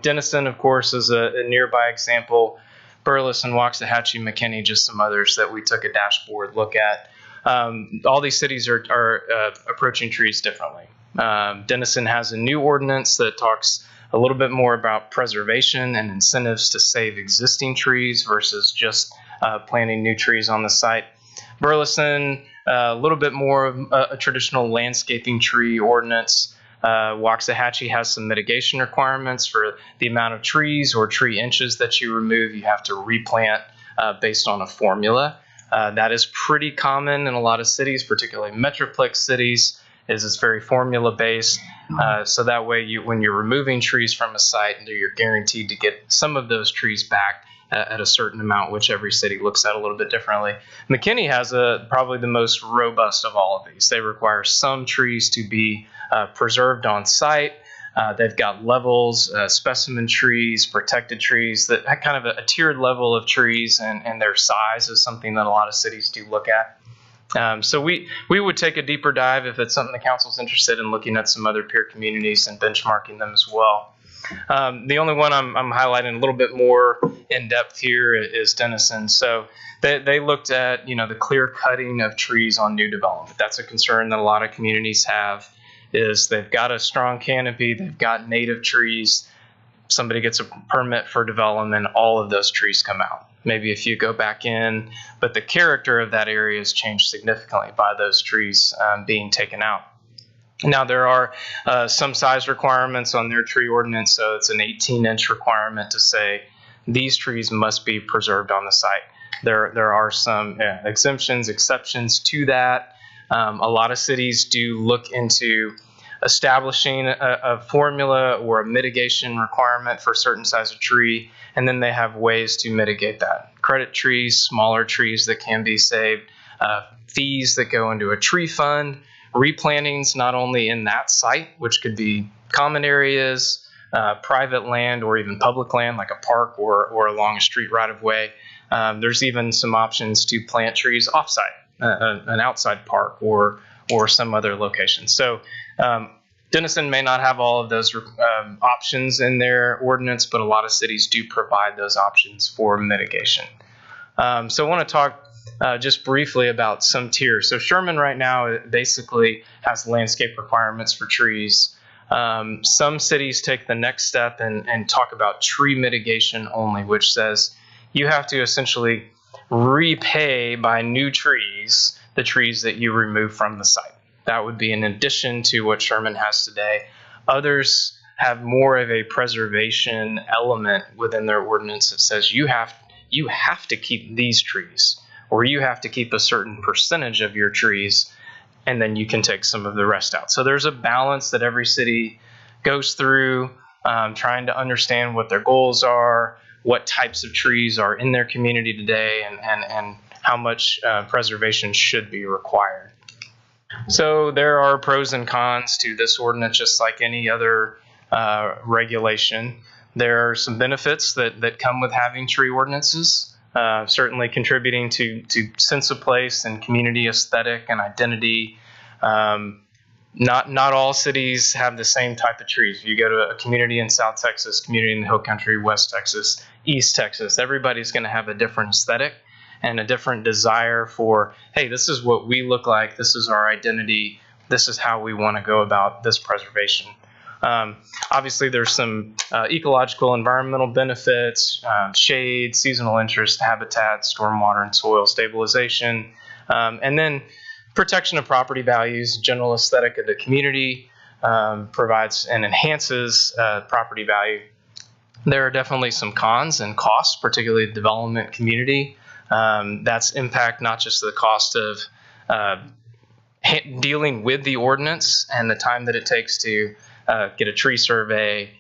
Denison, of course, is a nearby example. Burleson, Waxahachie, McKinney, just some others that we took a dashboard look at. All these cities are approaching trees differently. Denison has a new ordinance that talks a little bit more about preservation and incentives to save existing trees versus just planting new trees on the site. Burleson, a little bit more of a traditional landscaping tree ordinance. Waxahachie has some mitigation requirements for the amount of trees or tree inches that you remove. You have to replant based on a formula. That is pretty common in a lot of cities, particularly Metroplex cities. It's very formula based. So that way, when you're removing trees from a site, you're guaranteed to get some of those trees back at a certain amount, which every city looks at a little bit differently. McKinney has probably the most robust of all of these. They require some trees to be preserved on site. They've got levels, specimen trees, protected trees, that kind of a tiered level of trees, and their size is something that a lot of cities do look at. So we would take a deeper dive if it's something the council's interested in looking at some other peer communities and benchmarking them as well. The only one I'm highlighting a little bit more in depth here is Denison. So they looked at, the clear cutting of trees on new development. That's a concern that a lot of communities have, is they've got a strong canopy, they've got native trees, somebody gets a permit for development, all of those trees come out. Maybe a few go back in, but the character of that area has changed significantly by those trees being taken out. Now, there are some size requirements on their tree ordinance, so it's an 18-inch requirement to say these trees must be preserved on the site. There are some exemptions, exceptions to that. A lot of cities do look into establishing a formula or a mitigation requirement for a certain size of tree, and then they have ways to mitigate that. Credit trees, smaller trees that can be saved, fees that go into a tree fund, replantings not only in that site, which could be common areas, private land, or even public land like a park or along a street right of way. There's even some options to plant trees offsite, an outside park or some other location. So Denison may not have all of those options in their ordinance, but a lot of cities do provide those options for mitigation. So I want to talk just briefly about some tiers. So Sherman right now basically has landscape requirements for trees. Some cities take the next step and talk about tree mitigation only, which says you have to essentially repay by new trees the trees that you remove from the site. That would be in addition to what Sherman has today. Others have more of a preservation element within their ordinance that says you have to keep these trees, or you have to keep a certain percentage of your trees, and then you can take some of the rest out. So there's a balance that every city goes through, trying to understand what their goals are, what types of trees are in their community today, and how much preservation should be required. So there are pros and cons to this ordinance, just like any other regulation. There are some benefits that come with having tree ordinances, certainly contributing to sense of place and community aesthetic and identity. Not all cities have the same type of trees. You go to a community in South Texas, community in the Hill Country, West Texas, East Texas, everybody's going to have a different aesthetic and a different desire for, hey, this is what we look like, this is our identity, this is how we want to go about this preservation. Obviously, there's some ecological, environmental benefits, shade, seasonal interest, habitat, stormwater and soil stabilization, and then protection of property values, general aesthetic of the community, provides and enhances property value. There are definitely some cons and costs, particularly the development community. That's impact not just the cost of dealing with the ordinance and the time that it takes to get a tree survey,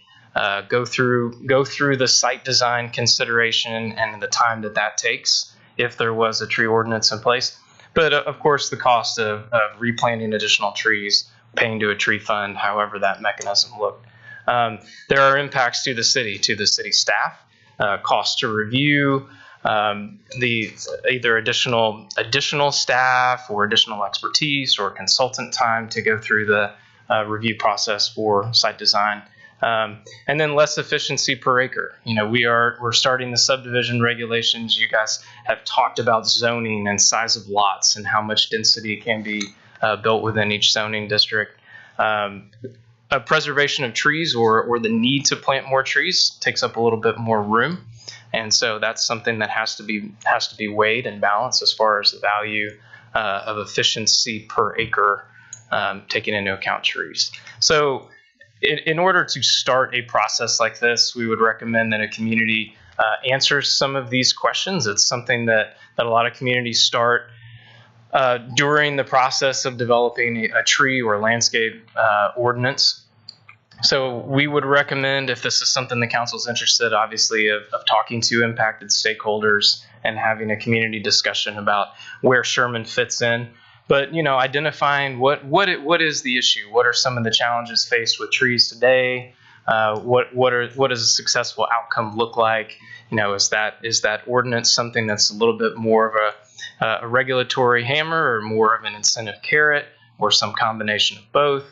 go through the site design consideration and the time that takes if there was a tree ordinance in place. But of course, the cost of replanting additional trees, paying to a tree fund, however that mechanism looked. There are impacts to the city staff, cost to review, either additional staff or additional expertise or consultant time to go through the review process for site design, and then less efficiency per acre. We're starting the subdivision regulations. You guys have talked about zoning and size of lots and how much density can be built within each zoning district. A preservation of trees or the need to plant more trees takes up a little bit more room. And so that's something that has to be weighed and balanced as far as the value of efficiency per acre, taking into account trees. So in order to start a process like this, we would recommend that a community answers some of these questions. It's something that a lot of communities start during the process of developing a tree or landscape ordinance. So we would recommend, if this is something the council's interested, obviously, of talking to impacted stakeholders and having a community discussion about where Sherman fits in. But identifying what is the issue, what are some of the challenges faced with trees today, what does a successful outcome look like? Is that ordinance something that's a little bit more of a regulatory hammer or more of an incentive carrot or some combination of both?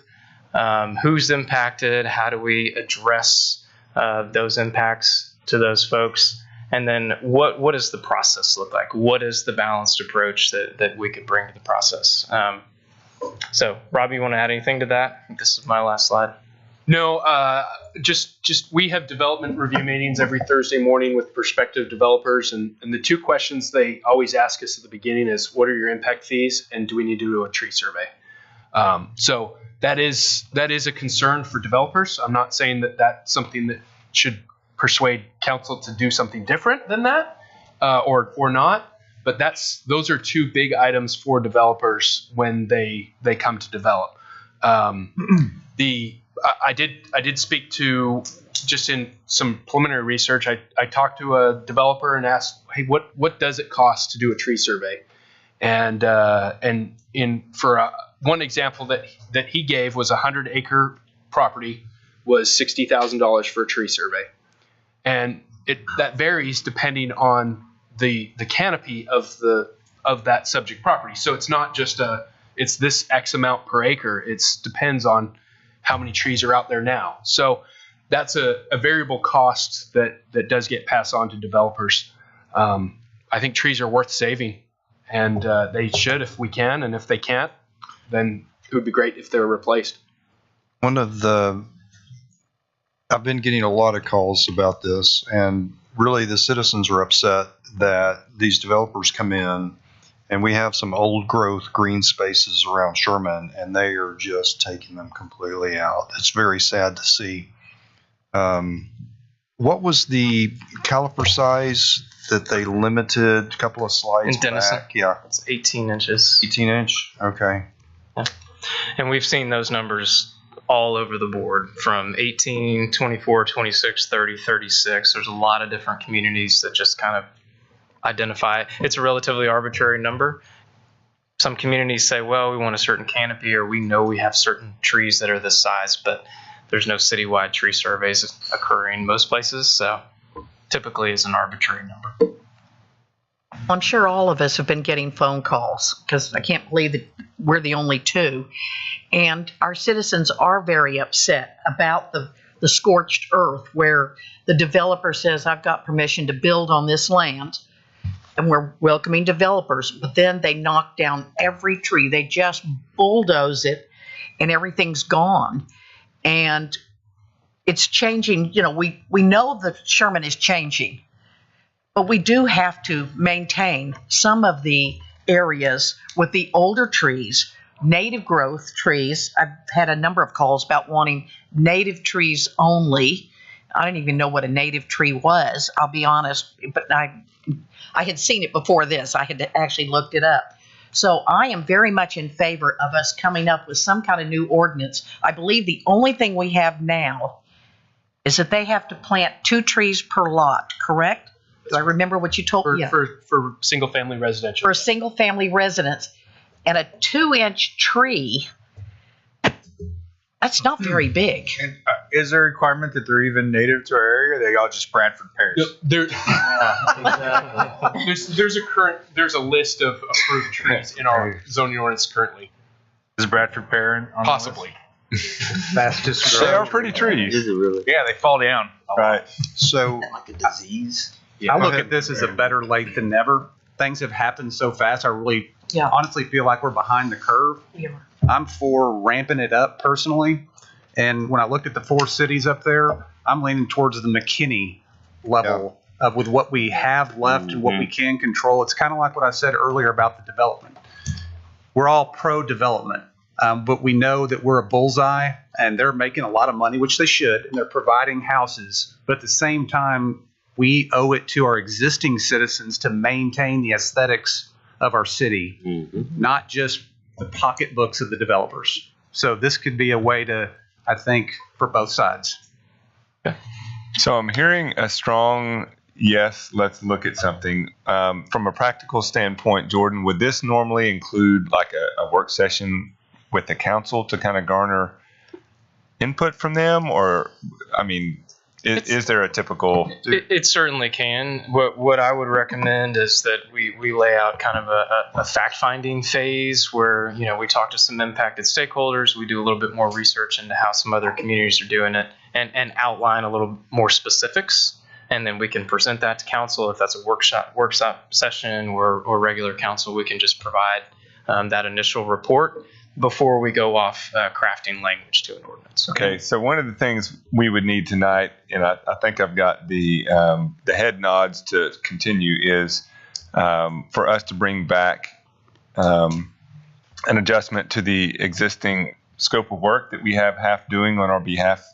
Who's impacted? How do we address those impacts to those folks? And then what does the process look like? What is the balanced approach that we could bring to the process? So, Rob, you want to add anything to that? This is my last slide. No, just we have development review meetings every Thursday morning with prospective developers, and the two questions they always ask us at the beginning is, what are your impact fees, and do we need to do a tree survey? So that is a concern for developers. I'm not saying that that's something that should persuade council to do something different than that, or not. But those are two big items for developers when they come to develop. I did speak to, just in some preliminary research, I talked to a developer and asked, hey, what does it cost to do a tree survey? And one example that he gave was a 100-acre property was $60,000 for a tree survey. And that varies depending on the canopy of that subject property. So it's not just it's this X amount per acre. It depends on how many trees are out there now. So that's a variable cost that does get passed on to developers. I think trees are worth saving, and they should if we can, and if they can't, then it would be great if they were replaced. I've been getting a lot of calls about this, and really the citizens are upset that these developers come in, and we have some old growth green spaces around Sherman, and they are just taking them completely out. It's very sad to see. What was the caliper size that they limited? A couple of slides In Denison? back. Yeah. It's 18 inches. 18 inch? Okay. And we've seen those numbers all over the board from 18, 24, 26, 30, 36. There's a lot of different communities that just kind of identify it. It's a relatively arbitrary number. Some communities say, well, we want a certain canopy, or we know we have certain trees that are this size, but there's no citywide tree surveys occurring in most places. So typically it's an arbitrary number. I'm sure all of us have been getting phone calls because I can't believe that we're the only two. And our citizens are very upset about the scorched earth where the developer says, I've got permission to build on this land. And we're welcoming developers, but then they knock down every tree. They just bulldoze it and everything's gone. And it's changing. You know, we know that Sherman is changing, but we do have to maintain some of the areas with the older trees, native growth trees. I've had a number of calls about wanting native trees only. I didn't even know what a native tree was, I'll be honest, but I had seen it before this. I had actually looked it up. So I am very much in favor of us coming up with some kind of new ordinance. I believe the only thing we have now is that they have to plant 2 trees per lot, correct? Do I remember what you told me? For single-family residential. For a single-family residence. And a 2-inch tree, that's not very big. And, is there a requirement that they're even native to our area? Or they all just Bradford pears? There's a list of approved trees in our zoning ordinance currently. Is Bradford pear on Possibly. Fastest They are pretty trees. Is it really? Yeah, they fall down. Right. So Like a disease? I look at this as a better late than never. Things have happened so fast. I really honestly feel like we're behind the curve. I'm for ramping it up personally. And when I looked at the 4 cities up there, I'm leaning towards the McKinney level of with what we have left and what we can control. It's kind of like what I said earlier about the development. We're all pro-development, but we know that we're a bullseye and they're making a lot of money, which they should, and they're providing houses. But at the same time, we owe it to our existing citizens to maintain the aesthetics of our city, not just the pocketbooks of the developers. So this could be a way to, I think, for both sides. So I'm hearing a strong yes, let's look at something. From a practical standpoint, Jordan, would this normally include like a work session with the council to kind of garner input from them? Or, I mean, is there a typical? It certainly can. What I would recommend is that we lay out kind of a fact-finding phase where, you know, we talk to some impacted stakeholders, we do a little bit more research into how some other communities are doing it, and outline a little more specifics, and then we can present that to council. If that's a workshop session or regular council, we can just provide that initial report before we go off crafting language to an ordinance. Okay, so one of the things we would need tonight, and I think I've got the head nods to continue, is for us to bring back an adjustment to the existing scope of work that we have half doing on our behalf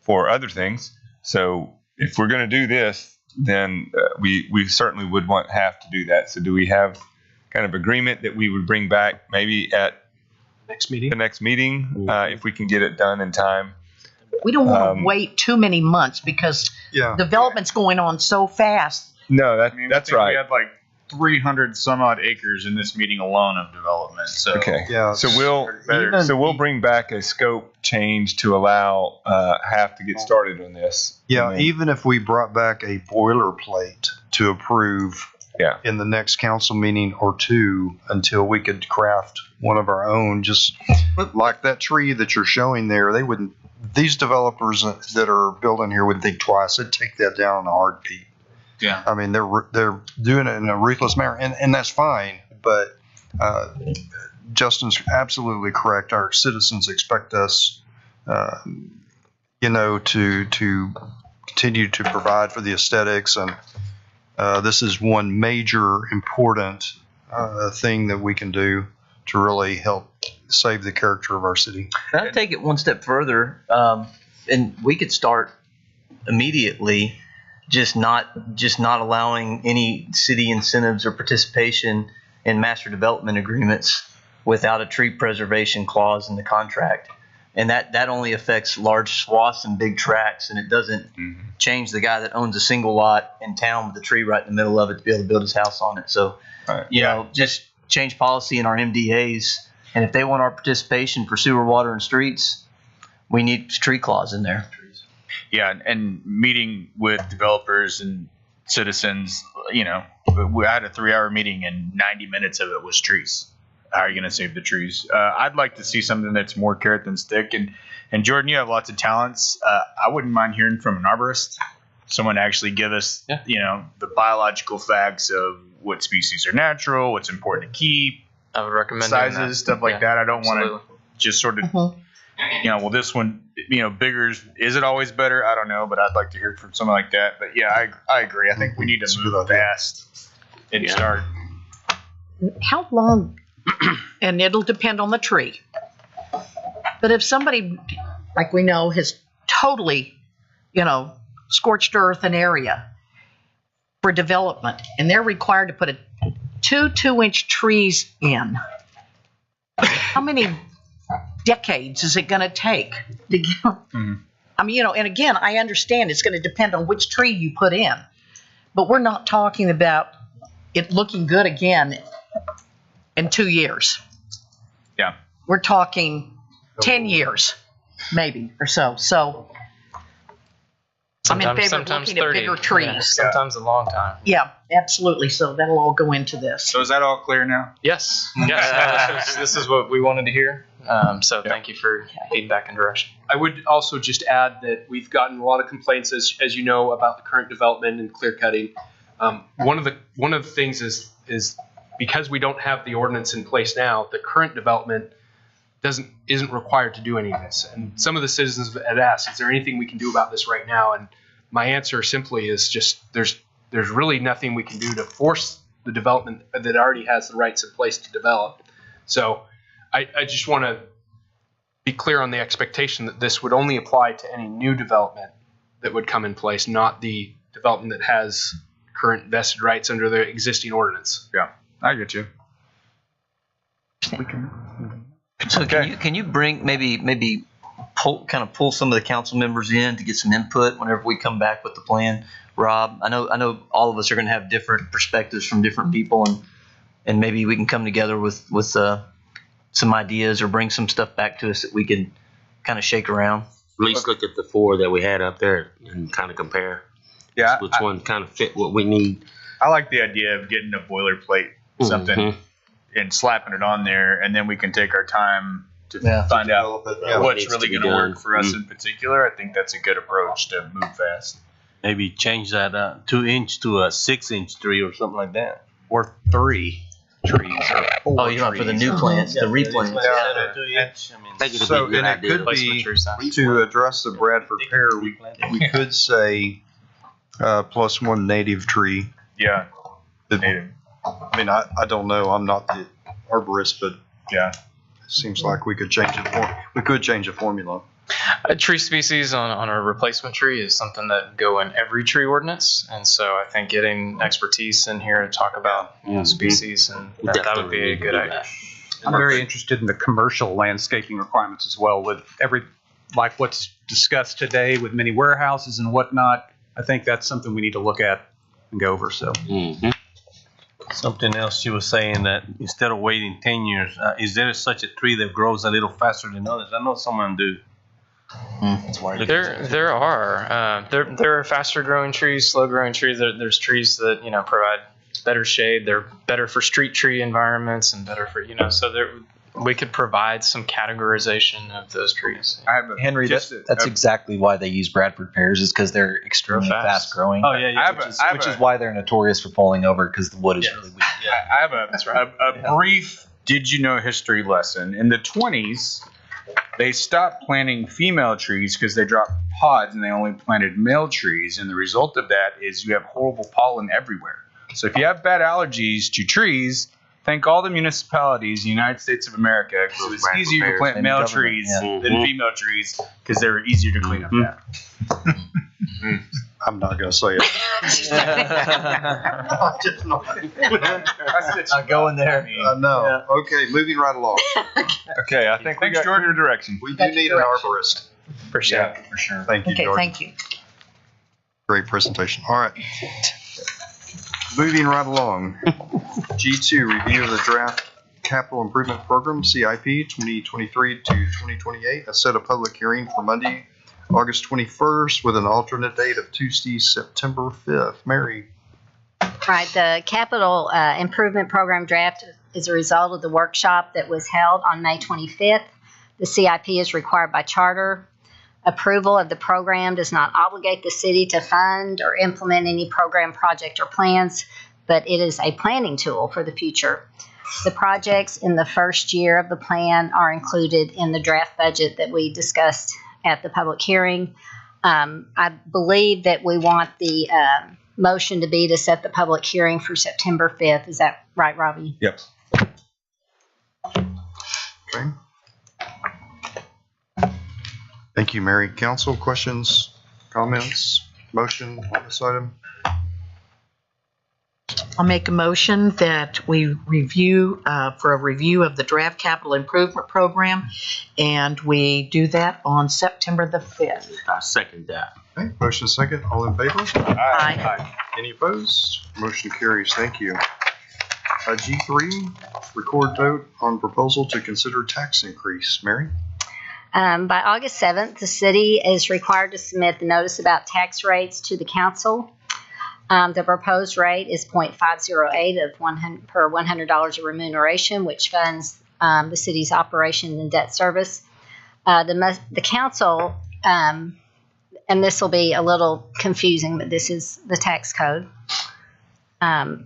for other things. So if we're going to do this, then we certainly would want half to do that. So do we have kind of agreement that we would bring back maybe at the next meeting, if we can get it done in time? We don't want to wait too many months because development's going on so fast. No, that's right. We had like 300 some odd acres in this meeting alone of development. So okay, so we'll bring back a scope change to allow half to get started on this. Yeah, even if we brought back a boilerplate to approve in the next council meeting or two until we could craft one of our own, just like that tree that you're showing there, they wouldn't, these developers that are building here would think twice. They'd take that down in a heartbeat. Yeah. I mean, they're doing it in a ruthless manner, and that's fine, but Justin's absolutely correct. Our citizens expect us, to continue to provide for the aesthetics, and this is one major important thing that we can do to really help save the character of our city. Can I take it one step further? And we could start immediately, just not allowing any city incentives or participation in master development agreements without a tree preservation clause in the contract. And that only affects large swaths and big tracts, and it doesn't change the guy that owns a single lot in town with a tree right in the middle of it to be able to build his house on it. So, you know, just change policy in our MDAs, and if they want our participation for sewer, water, and streets, we need a tree clause in there. Yeah, and meeting with developers and citizens, you know, we had a 3-hour meeting and 90 minutes of it was trees. How are you going to save the trees? I'd like to see something that's more carrot than stick. And Jordan, you have lots of talents. I wouldn't mind hearing from an arborist, someone to actually give us, you know, the biological facts of what species are natural, what's important to keep. I would recommend doing sizes, that. stuff like Yeah, that. I don't absolutely. want to just sort of, you know, well, this one, you know, bigger is it always better? I don't know, but I'd like to hear from something like that. But yeah, I agree. I think we need to move fast and start. How long, and it'll depend on the tree. But if somebody, like we know, has totally, you know, scorched earth an area for development, and they're required to put two 2-inch trees in, how many decades is it going to take to get? I mean, you know, and again, I understand it's going to depend on which tree you put in, but we're not talking about it looking good again in 2 years. Yeah. We're talking 10 years, maybe, or so. So I'm in favor of looking at 30, bigger trees. yeah, sometimes a long time. Yeah, absolutely. So that'll all go into this. So is that all clear now? Yes. Yes. This is what we wanted to hear. So thank you for feedback and direction. I would also just add that we've gotten a lot of complaints, as you know, about the current development and clear cutting. One of the things is because we don't have the ordinance in place now, the current development isn't required to do any of this. And some of the citizens had asked, is there anything we can do about this right now? And my answer simply is just there's really nothing we can do to force the development that already has the rights in place to develop. So I just want to be clear on the expectation that this would only apply to any new development that would come in place, not the development that has current vested rights under the existing ordinance. Yeah, I get you. So can you bring maybe pull some of the council members in to get some input whenever we come back with the plan? Rob, I know all of us are going to have different perspectives from different people, and maybe we can come together with some ideas or bring some stuff back to us that we can kind of shake around. At least look at the 4 that we had up there and kind of compare. Yeah, which one kind of fit what we need. I like the idea of getting a boilerplate something and slapping it on there, and then we can take our time to find out what's really going to work for us in particular. I think that's a good approach to move fast. Maybe change that 2-inch to a 6-inch tree or something like that. Or 3 trees. Or 4 Oh, you're not for the new plants, the replants. So, and it could be, to address the Bradford pear, we could say plus 1 native tree. Yeah. Native. I mean, I don't know. I'm not the arborist, but yeah, it seems like we could change it. We could change the formula. A tree species on a replacement tree is something that go in every tree ordinance, and so I think getting expertise in here to talk about species and that would be a good idea. I'm very interested in the commercial landscaping requirements as well, with like what's discussed today with many warehouses and whatnot. I think that's something we need to look at and go over. So. Something else she was saying, that instead of waiting 10 years, is there such a tree that grows a little faster than others? I know someone do. There are faster growing trees, slow growing trees. There's trees that provide better shade. They're better for street tree environments and better for so we could provide some categorization of those trees. Henry, that's exactly why they use Bradford pears, is because they're extremely fast growing. Oh yeah, which is why they're notorious for falling over, because the wood is really weak. I have a brief did you know history lesson. In the 20s, they stopped planting female trees because they dropped pods and they only planted male trees, and the result of that is you have horrible pollen everywhere. So if you have bad allergies to trees, thank all the municipalities in the United States of America, because it was easier to plant male trees than female trees, because they were easier to clean up. I'm not going to say it. Not going there. No. Okay, moving right along. Okay, I think we got your direction. We do need an arborist. For sure. Yeah, for sure. Thank you, Okay, Jordan. thank you. Great presentation. All right. Moving right along. G2, review of the draft capital improvement program, CIP 2023 to 2028. A set of public hearing for Monday, August 21st with an alternate date of Tuesday, September 5th. Mary. Right, the capital improvement program draft is a result of the workshop that was held on May 25th. The CIP is required by charter. Approval of the program does not obligate the city to fund or implement any program, project, or plans, but it is a planning tool for the future. The projects in the first year of the plan are included in the draft budget that we discussed at the public hearing. I believe that we want the motion to be to set the public hearing for September 5th. Is that right, Robbie? Yep. Okay. Thank you, Mary. Council, questions, comments, motion on this item? I'll make a motion that we review, for a review of the draft capital improvement program, and we do that on September the 5th. I second that. Okay, motion second. All in favor? Aye. Any opposed? Motion carries. Thank you. G3, record vote on proposal to consider tax increase. Mary? By August 7th, the city is required to submit the notice about tax rates to the council. The proposed rate is 0.508 of per $100 of remuneration, which funds the city's operation and debt service. The council, and this will be a little confusing, but this is the tax code. The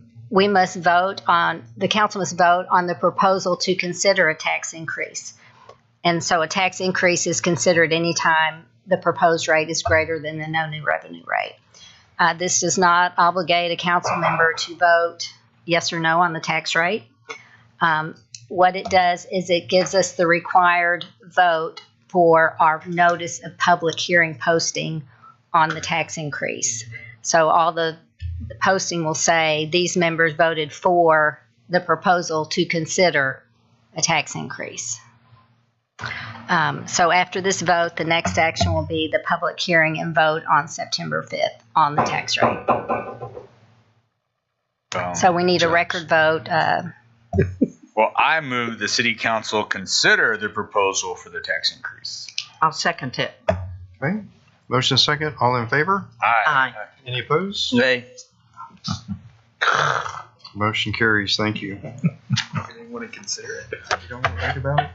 council must vote on the proposal to consider a tax increase. And so a tax increase is considered any time the proposed rate is greater than the no new revenue rate. This does not obligate a council member to vote yes or no on the tax rate. What it does is it gives us the required vote for our notice of public hearing posting on the tax increase. So all the posting will say these members voted for the proposal to consider a tax increase. So after this vote, the next action will be the public hearing and vote on September 5th on the tax rate. So we need a record vote. Well, I move the city council consider the proposal for the tax increase. I'll second it. Okay. Motion second. All in favor? Aye. Any opposed? Nay. Motion carries. Thank you. I didn't want to consider it. You don't want to think about it?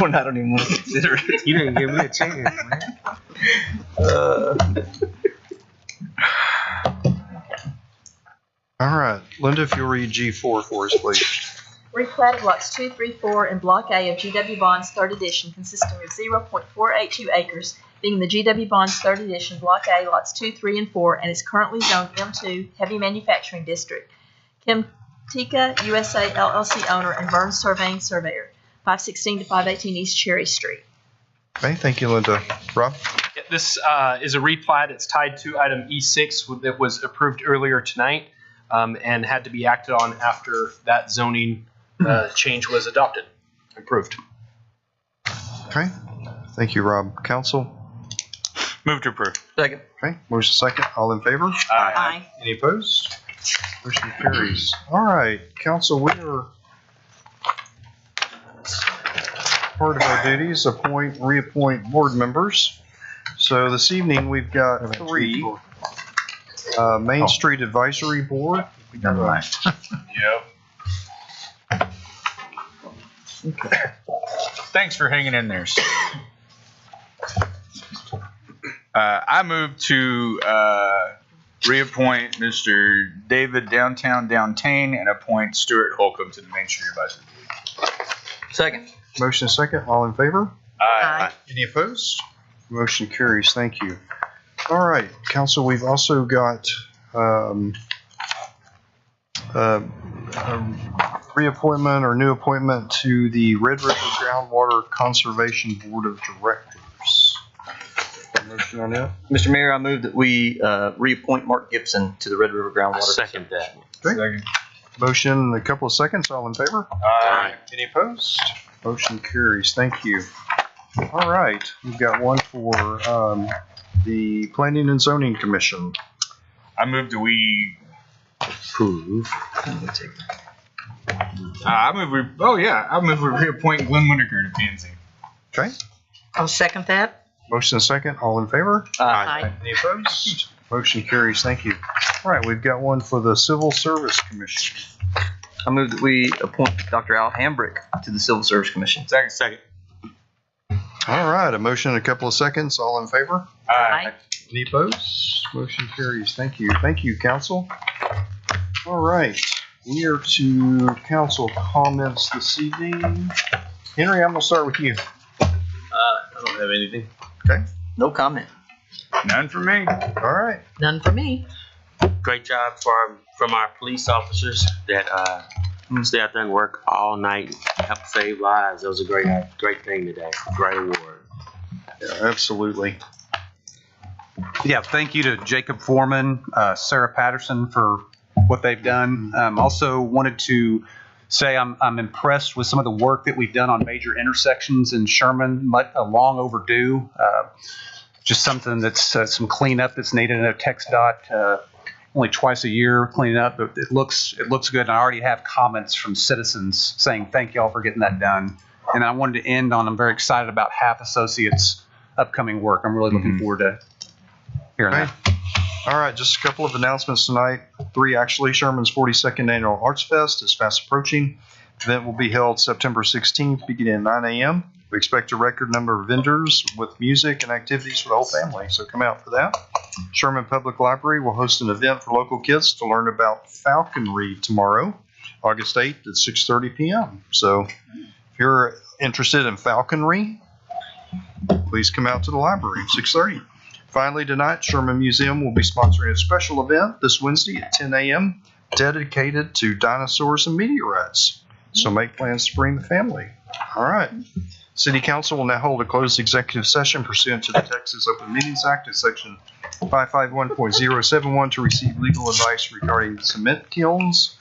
Well, I don't even want to consider it. You didn't give me a chance, man. All right. Linda, if you'll read G4 for us, please. Replat of lots 2, 3, 4, and Block A of GW Bonds 3rd Edition consisting of 0.482 acres, being the GW Bonds 3rd Edition Block A lots 2, 3, and 4, and is currently zoned M2 Heavy Manufacturing District. Kimtica USA LLC owner and Burns Surveying Surveyor, 516 to 518 East Cherry Street. Okay. Thank you, Linda. Rob? Yeah, this is a replat. It's tied to item E6 that was approved earlier tonight and had to be acted on after that zoning change was adopted, approved. Okay. Thank you, Rob. Council? Move to approve. Second. Okay. Motion second. All in favor? Aye. Any opposed? Motion carries. All right, council, we are part of our duties, reappoint board members. So this evening, we've got 3. Main Street Advisory Board. Never mind. Yep. Okay. Thanks for hanging in there, Steve. I move to reappoint Mr. David Downtown and appoint Stuart Holcomb to the Main Street Advisory Board. Second. Motion second. All in favor? Aye. Any opposed? Motion carries. Thank you. All right, council, we've also got reappointment or new appointment to the Red River Groundwater Conservation Board of Directors. Motion on that? Mr. Mayor, I move that we reappoint Mark Gibson to the Red River Groundwater. Second that. Okay. Motion, a couple of seconds. All in favor? Aye. Any opposed? Motion carries. Thank you. All right. We've got one for the Planning and Zoning Commission. I move that we Approve. I move we reappoint Glenn Winterker to P&Z. Okay. I'll second that. Motion second. All in favor? Aye. Any opposed? Motion carries. Thank you. All right. We've got one for the Civil Service Commission. I move that we appoint Dr. Al Hambrick to the Civil Service Commission. Second. All right. A motion in a couple of seconds. All in favor? Aye. Any opposed? Motion carries. Thank you. Thank you, council. All right. We are to council comments this evening. Henry, I'm going to start with you. I don't have anything. Okay. No comment. None for me. All right. None for me. Great job from our police officers that stay out there and work all night, help save lives. It was a great thing today. Great award. Yeah, absolutely. Yeah, thank you to Jacob Foreman, Sarah Patterson for what they've done. Also wanted to say I'm impressed with some of the work that we've done on major intersections in Sherman, long overdue. Just something that's some cleanup that's needed. I know TxDOT only twice a year cleaning up, but it looks good. And I already have comments from citizens saying thank y'all for getting that done. And I wanted to end on I'm very excited about Half Associates' upcoming work. I'm really looking forward to hearing that. All right, just a couple of announcements tonight. 3 actually. Sherman's 42nd Annual Arts Fest is fast approaching. The event will be held September 16th, beginning at 9 a.m. We expect a record number of vendors with music and activities for the whole family, so come out for that. Sherman Public Library will host an event for local kids to learn about falconry tomorrow, August 8th at 6:30 p.m. So if you're interested in falconry, please come out to the library at 6:30. Finally, tonight, Sherman Museum will be sponsoring a special event this Wednesday at 10 a.m. dedicated to dinosaurs and meteorites. So make plans to bring the family. All right. City Council will now hold a closed executive session pursuant to the Texas Open Meetings Act at Section 551.071 to receive legal advice regarding cement kilns.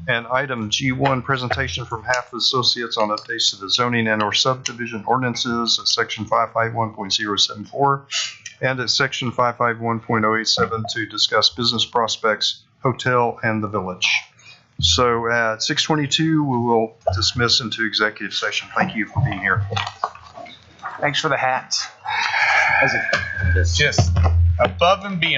And item G1, presentation from Half Associates on updates to the zoning and/or subdivision ordinances at Section 551.074 and at Section 551.087 to discuss business prospects, hotel, and the village. So at 6:22, we will dismiss into executive session. Thank you for being here. Thanks for the hats. Just above and beyond.